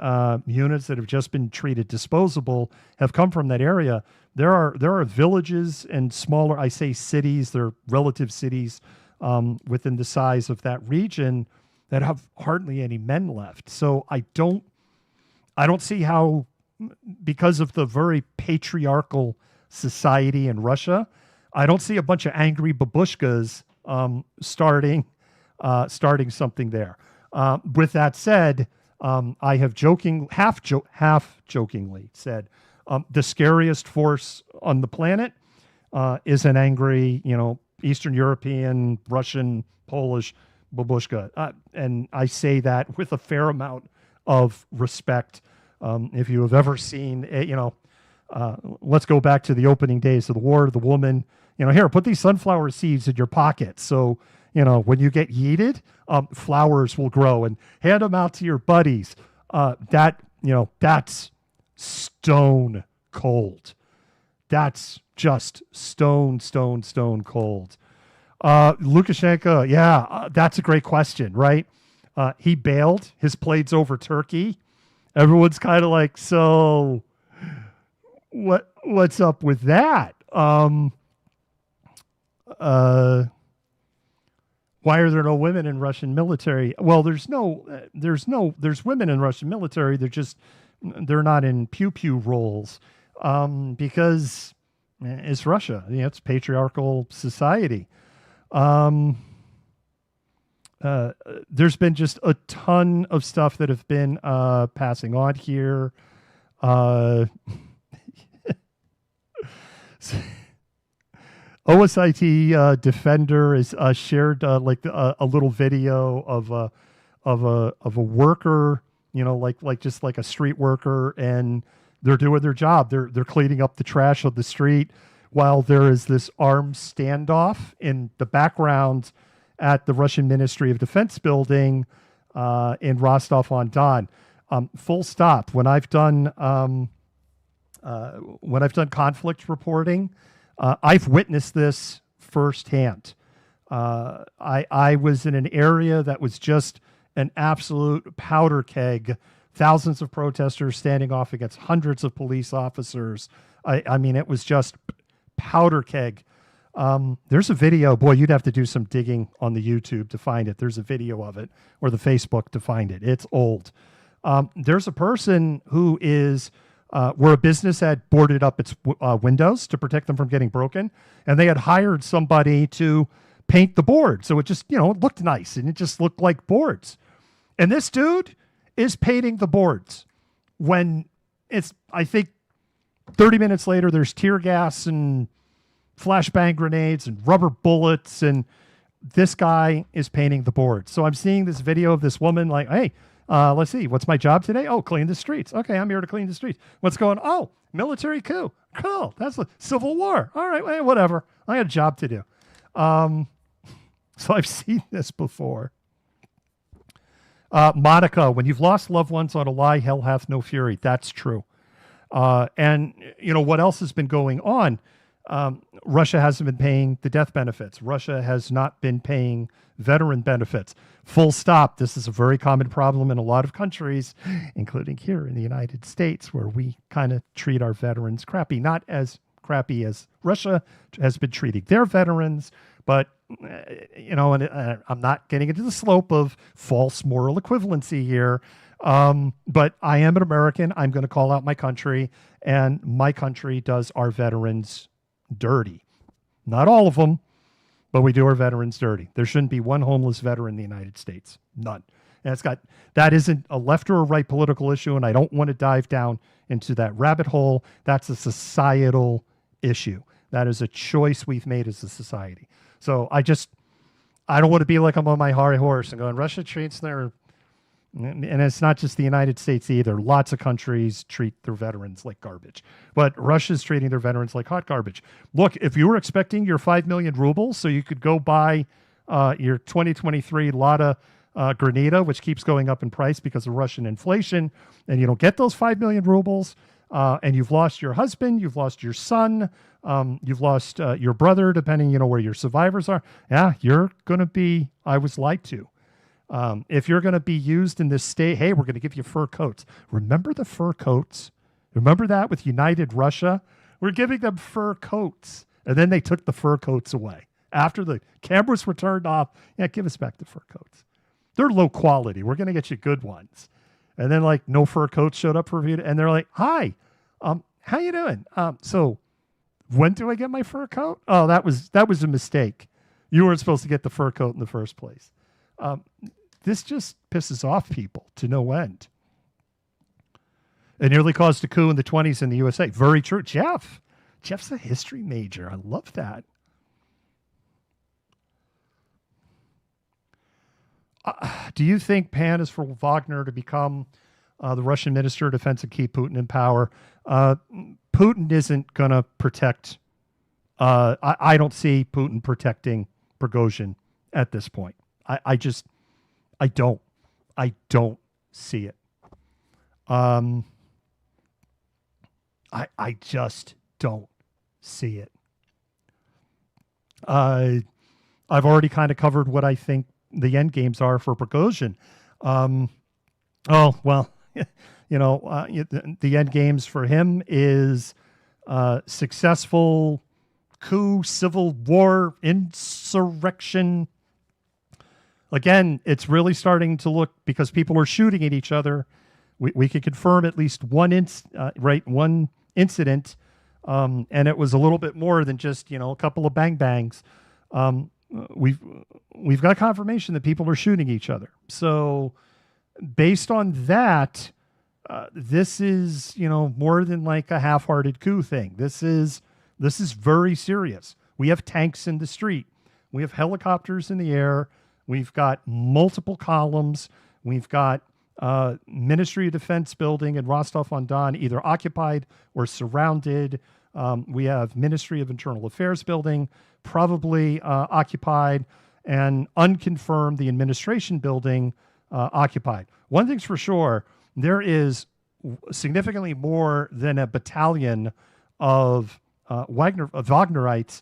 units that have just been treated disposable have come from that area. There are villages and smaller, I say cities, they're relative cities within the size of that region that have hardly any men left. So I don't see how, because of the very patriarchal society in Russia, I don't see a bunch of angry babushkas starting something there. With that said, I have half jokingly said the scariest force on the planet is an angry, Eastern European, Russian, Polish babushka, and I say that with a fair amount of respect. If you have ever seen, let's go back to the opening days of the war. The woman, here, put these sunflower seeds in your pocket. So, when you get yeeted, flowers will grow, and hand them out to your buddies. That's stone cold. That's just stone cold. Lukashenko, that's a great question, right? He bailed. His plade's over Turkey. Everyone's kind of like, so what's up with that? Why are there no women in Russian military? Well, there's women in Russian military. They're not in pew roles, because it's Russia. It's a patriarchal society. There's been just a ton of stuff that have been passing on here. OSIT Defender is shared a little video of a worker, just like a street worker, and they're doing their job. They're cleaning up the trash on the street while there is this armed standoff in the background at the Russian Ministry of Defense building in Rostov-on-Don. Full stop. When I've done conflict reporting, I've witnessed this firsthand. I was in an area that was just an absolute powder keg. Thousands of protesters standing off against hundreds of police officers. I mean, it was just powder keg. There's a video. Boy, you'd have to do some digging on the YouTube to find it. There's a video of it, or the Facebook to find it. It's old. There's a person who is where a business had boarded up its windows to protect them from getting broken, and they had hired somebody to paint the board. So it just, it looked nice, and it just looked like boards. And this dude is painting the boards when it's, I think, 30 minutes later, there's tear gas and flashbang grenades and rubber bullets, and this guy is painting the boards. So I'm seeing this video of this woman like, hey, let's see, what's my job today? Oh, clean the streets. Okay, I'm here to clean the streets. What's going on? Oh, military coup. Cool. That's the Civil War. All right, well, whatever. I had a job to do. So I've seen this before. Monica, when you've lost loved ones on a lie, hell hath no fury. That's true. And what else has been going on? Russia hasn't been paying the death benefits. Russia has not been paying veteran benefits. Full stop. This is a very common problem in a lot of countries, including here in the United States, where we kind of treat our veterans crappy. Not as crappy as Russia has been treating their veterans, but and I'm not getting into the slope of false moral equivalency here. But I am an American. I'm going to call out my country, and my country does our veterans dirty. Not all of them, but we do our veterans dirty. There shouldn't be one homeless veteran in the United States. None. And that isn't a left or a right political issue, and I don't want to dive down into that rabbit hole. That's a societal issue. That is a choice we've made as a society. So I don't want to be like I'm on my high horse and going, Russia treats their, and it's not just the United States either. Lots of countries treat their veterans like garbage, but Russia's treating their veterans like hot garbage. Look, if you were expecting your 5 million rubles so you could go buy your 2023 Lada Grenada, which keeps going up in price because of Russian inflation, and you don't get those 5 million rubles, and you've lost your husband, you've lost your son, you've lost your brother, depending, where your survivors are. Yeah, you're going to be, I was lied to. If you're going to be used in this state, hey, we're going to give you fur coats. Remember the fur coats? Remember that with United Russia? We're giving them fur coats. And then they took the fur coats away. After the cameras were turned off, yeah, give us back the fur coats. They're low quality. We're going to get you good ones. And then no fur coats showed up for review. And they're like, hi, how you doing? So when do I get my fur coat? Oh, that was a mistake. You weren't supposed to get the fur coat in the first place. This just pisses off people to no end. It nearly caused a coup in the 1920s in the USA. Very true. Jeff's a history major. I love that. Do you think Pan is for Wagner to become the Russian Minister of Defense and keep Putin in power? Putin isn't going to protect. I don't see Putin protecting Prigozhin at this point. I don't see it. I just don't see it. I've already kind of covered what I think the end games are for Prigozhin. The end games for him is successful coup, civil war, insurrection. Again, it's really starting to look, because people are shooting at each other. We could confirm at least one incident, and it was a little bit more than just a couple of bang bangs. We've got confirmation that people are shooting each other. So, based on that, this is more than like a half-hearted coup thing. This is very serious. We have tanks in the street. We have helicopters in the air. We've got multiple columns. We've got Ministry of Defense building in Rostov-on-Don either occupied or surrounded. We have Ministry of Internal Affairs building probably occupied, and unconfirmed the administration building occupied. One thing's for sure, there is significantly more than a battalion of Wagnerites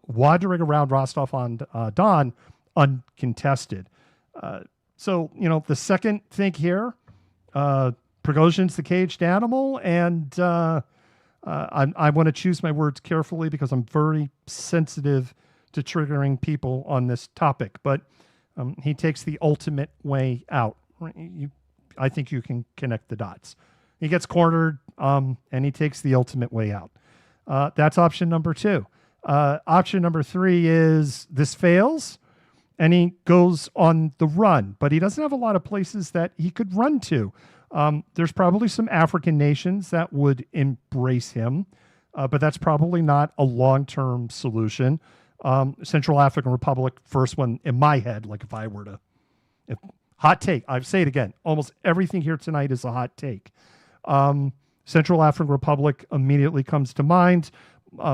wandering around Rostov-on-Don uncontested. So, the second thing here, Prigozhin's the caged animal, and I want to choose my words carefully because I'm very sensitive to triggering people on this topic. But he takes the ultimate way out. I think you can connect the dots. He gets cornered, and he takes the ultimate way out. That's option number 2. Option number 3 is this fails, and he goes on the run, but he doesn't have a lot of places that he could run to. There's probably some African nations that would embrace him, but that's probably not a long-term solution. Central African Republic, first one in my head, like if I were to, hot take, I say it again, almost everything here tonight is a hot take. Central African Republic immediately comes to mind.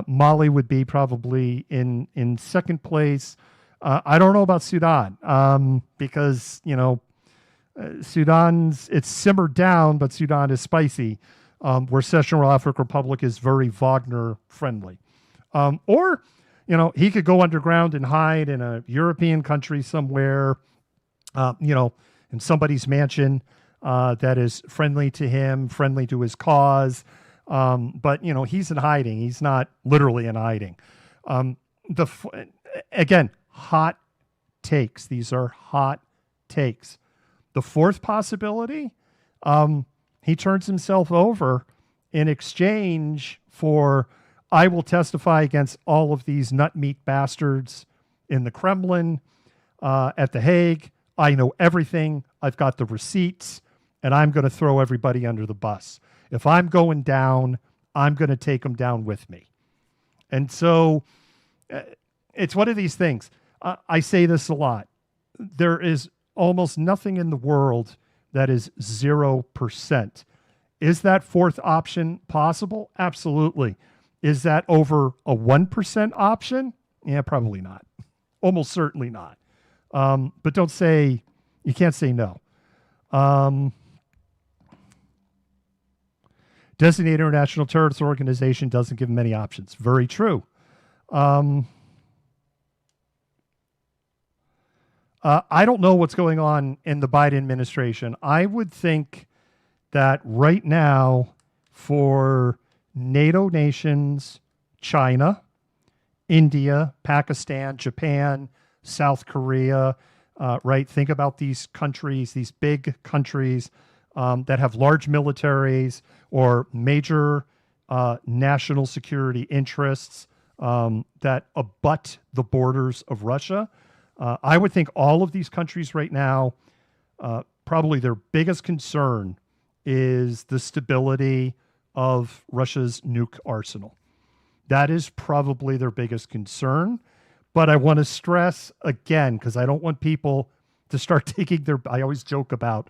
Mali would be probably in second place. I don't know about Sudan because, Sudan's, it's simmered down, but Sudan is spicy, where Central African Republic is very Wagner friendly. Or, he could go underground and hide in a European country somewhere, in somebody's mansion that is friendly to him, friendly to his cause. But, he's in hiding. He's not literally in hiding. Again, hot takes. These are hot takes. The fourth possibility, he turns himself over in exchange for, I will testify against all of these nut meat bastards in the Kremlin, at The Hague. I know everything. I've got the receipts, and I'm going to throw everybody under the bus. If I'm going down, I'm going to take them down with me. And so it's one of these things. I say this a lot. There is almost nothing in the world that is 0%. Is that fourth option possible? Absolutely. Is that over a 1% option? Yeah, probably not. Almost certainly not. But you can't say no. Designated International Terrorist Organization doesn't give them any options. Very true. I don't know what's going on in the Biden administration. I would think that right now for NATO nations, China, India, Pakistan, Japan, South Korea, right? Think about these countries, these big countries that have large militaries or major national security interests that abut the borders of Russia. I would think all of these countries right now, probably their biggest concern is the stability of Russia's nuke arsenal. That is probably their biggest concern. But I want to stress again, because I don't want people to start digging I always joke about,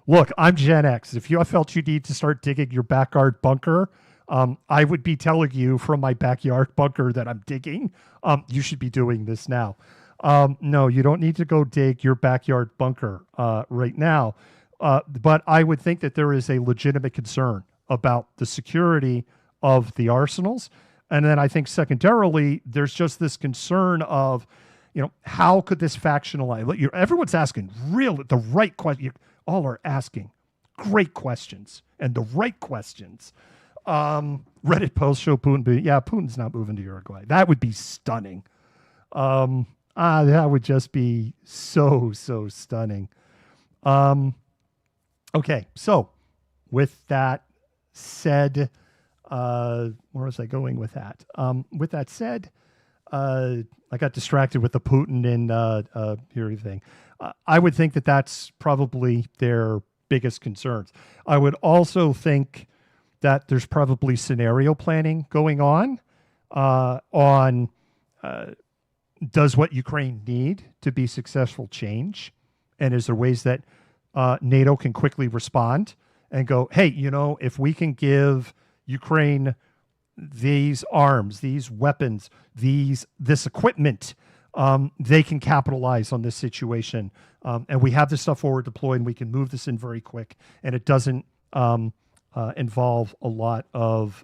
look, I'm Gen X. If you felt you need to start digging your backyard bunker, I would be telling you from my backyard bunker that I'm digging, you should be doing this now. No, you don't need to go dig your backyard bunker right now. But I would think that there is a legitimate concern about the security of the arsenals. And then I think secondarily, there's just this concern of, how could this factionalize? Everyone's asking the right question. You all are asking great questions and the right questions. Reddit post show Putin. Yeah, Putin's not moving to Uruguay. That would be stunning. That would just be so stunning. Okay, so with that said, where was I going with that? With that said, I got distracted with the Putin and everything. I would think that that's probably their biggest concerns. I would also think that there's probably scenario planning going on does what Ukraine need to be successful change? And is there ways that NATO can quickly respond and go, hey, if we can give Ukraine these arms, these weapons, this equipment, they can capitalize on this situation. And we have this stuff forward deployed and we can move this in very quick. And it doesn't involve a lot of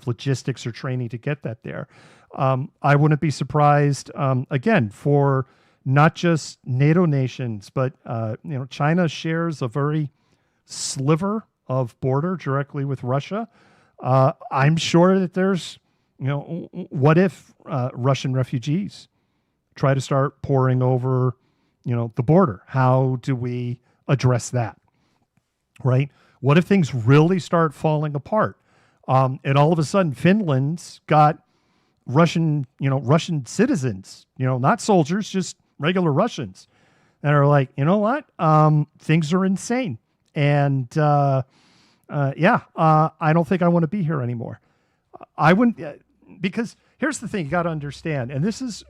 logistics or training to get that there. I wouldn't be surprised, again, for not just NATO nations, but China shares a very sliver of border directly with Russia. I'm sure that there's, what if Russian refugees try to start pouring over, the border? How do we address that? Right? What if things really start falling apart? And all of a sudden, Finland's got Russian citizens, not soldiers, just regular Russians, that are like, you know what? Things are insane. And I don't think I want to be here anymore. I wouldn't, because here's the thing you got to understand. And there's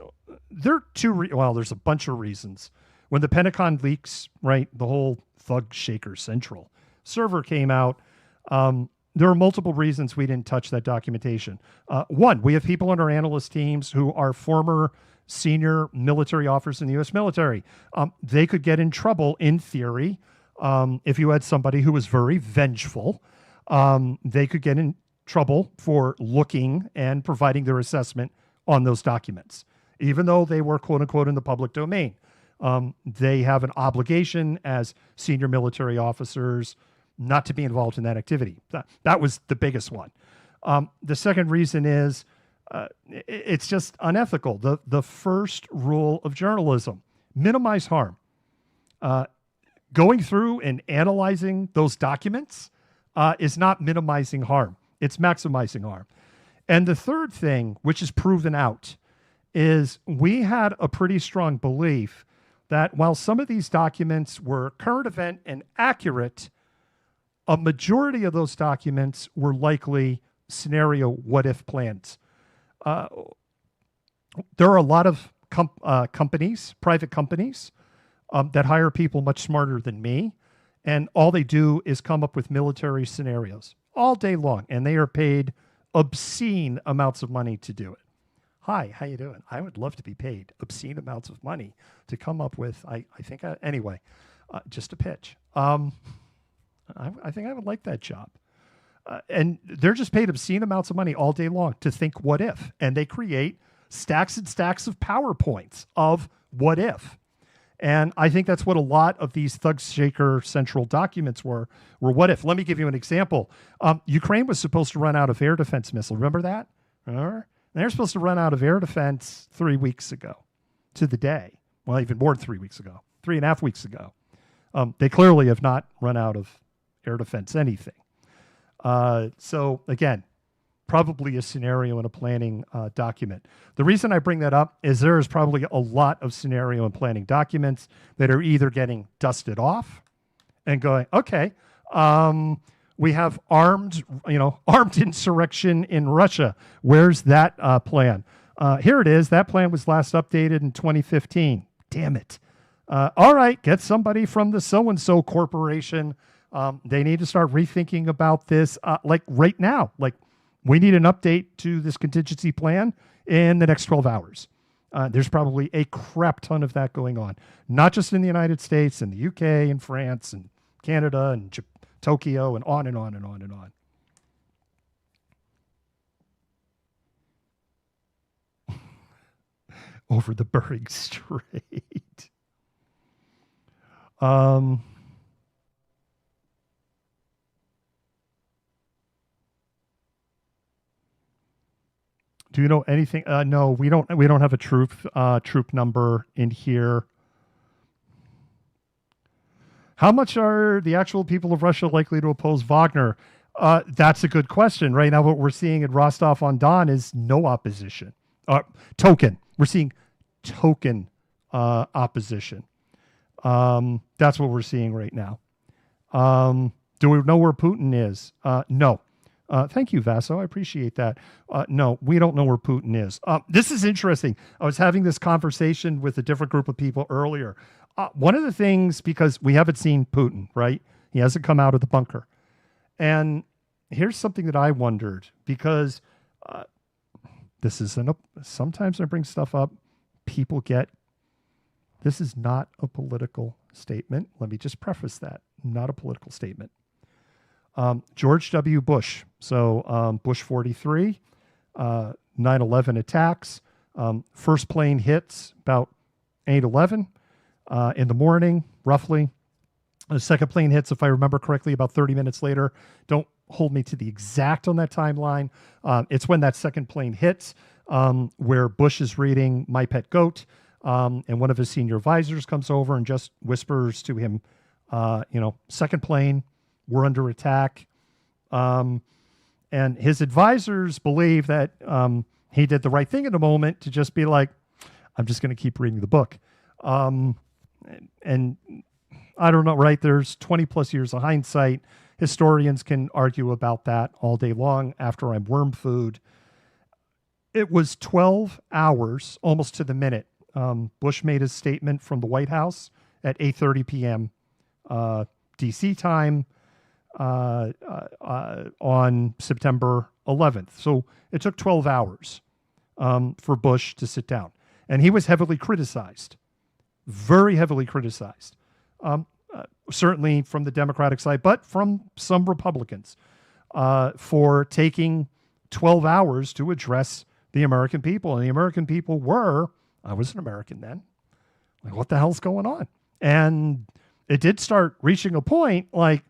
a bunch of reasons. When the Pentagon leaks, right, the whole Thug Shaker Central server came out, there are multiple reasons we didn't touch that documentation. One, we have people on our analyst teams who are former senior military officers in the U.S. military. They could get in trouble, in theory, if you had somebody who was very vengeful. They could get in trouble for looking and providing their assessment on those documents, even though they were, quote unquote, in the public domain. They have an obligation as senior military officers not to be involved in that activity. That was the biggest one. The second reason is it's just unethical. The first rule of journalism, minimize harm. Going through and analyzing those documents is not minimizing harm. It's maximizing harm. And the third thing, which is proven out, is we had a pretty strong belief that while some of these documents were current event and accurate, a majority of those documents were likely scenario what-if plans. There are a lot of companies, private companies, that hire people much smarter than me, and all they do is come up with military scenarios all day long, and they are paid obscene amounts of money to do it. Hi, how you doing? I would love to be paid obscene amounts of money to come up with, just a pitch. I think I would like that job. And they're just paid obscene amounts of money all day long to think what if. And they create stacks and stacks of PowerPoints of what if. And I think that's what a lot of these Thug Shaker Central documents were what if. Let me give you an example. Ukraine was supposed to run out of air defense missiles. Remember that? They're supposed to run out of air defense 3 weeks ago to the day. Well, even more than 3 weeks ago, 3.5 weeks ago. They clearly have not run out of air defense anything. So again, probably a scenario and a planning document. The reason I bring that up is there is probably a lot of scenario and planning documents that are either getting dusted off and going, okay, we have armed insurrection in Russia. Where's that plan? Here it is. That plan was last updated in 2015. Damn it. All right, get somebody from the so-and-so corporation. They need to start rethinking about this like right now. Like we need an update to this contingency plan in the next 12 hours. There's probably a crap ton of that going on, not just in the United States, in the UK and France and Canada and Tokyo and on and on and on and on. Over the Bering Strait. Do you know anything? No, we don't. We don't have a troop number in here. How much are the actual people of Russia likely to oppose Wagner? That's a good question. Right now, what we're seeing at Rostov-on-Don is no opposition. Token. We're seeing token opposition. That's what we're seeing right now. Do we know where Putin is? No. Thank you, Vaso. I appreciate that. No, we don't know where Putin is. This is interesting. I was having this conversation with a different group of people earlier. One of the things, because we haven't seen Putin, right? He hasn't come out of the bunker. And here's something that I wondered, because sometimes I bring stuff up, people get, this is not a political statement. Let me just preface that. Not a political statement. George W. Bush. So Bush 43, 9/11 attacks. First plane hits about 8/11 in the morning, roughly. The second plane hits, if I remember correctly, about 30 minutes later. Don't hold me to the exact on that timeline. It's when that second plane hits, where Bush is reading My Pet Goat, and one of his senior advisors comes over and just whispers to him, second plane, we're under attack. And his advisors believe that he did the right thing in the moment to just be like, I'm just going to keep reading the book. And I don't know, right? There's 20 plus years of hindsight. Historians can argue about that all day long after I'm worm food. It was 12 hours, almost to the minute. Bush made his statement from the White House at 8:30 p.m. D.C. time on September 11th. So it took 12 hours for Bush to sit down. And he was heavily criticized, very heavily criticized. Certainly from the Democratic side, but from some Republicans, for taking 12 hours to address the American people. And the American people were, I was an American then, like, what the hell's going on? And it did start reaching a point like,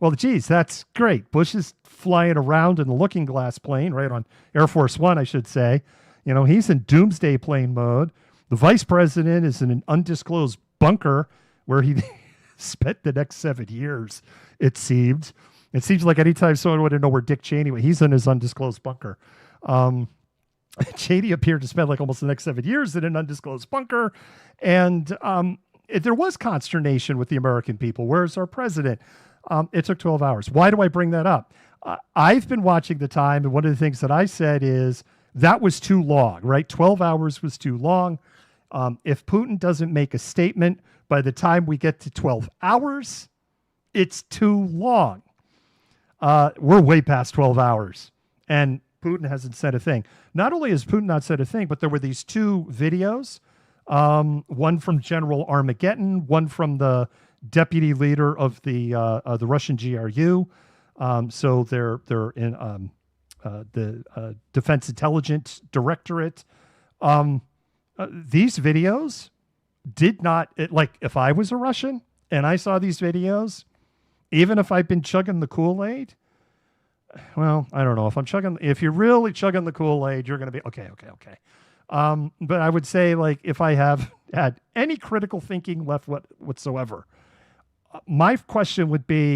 well, geez, that's great. Bush is flying around in the Looking Glass plane, right, on Air Force One, I should say. He's in doomsday plane mode. The vice president is in an undisclosed bunker where he spent the next 7 years, it seemed. It seems like anytime someone would know where Dick Cheney was, he's in his undisclosed bunker. Cheney appeared to spend like almost the next 7 years in an undisclosed bunker. And there was consternation with the American people. Where's our president? It took 12 hours. Why do I bring that up? I've been watching the time, and one of the things that I said is that was too long, right? 12 hours was too long. If Putin doesn't make a statement by the time we get to 12 hours, it's too long. We're way past 12 hours, and Putin hasn't said a thing. Not only has Putin not said a thing, but there were these two videos, one from General Armageddon, one from the deputy leader of the Russian GRU. So they're in the Defense Intelligence Directorate. These videos did not, if I was a Russian and I saw these videos, even if I've been chugging the Kool-Aid, well, I don't know. If you're really chugging the Kool-Aid, you're going to be, okay. But I would say, like, if I have had any critical thinking left whatsoever, my question would be,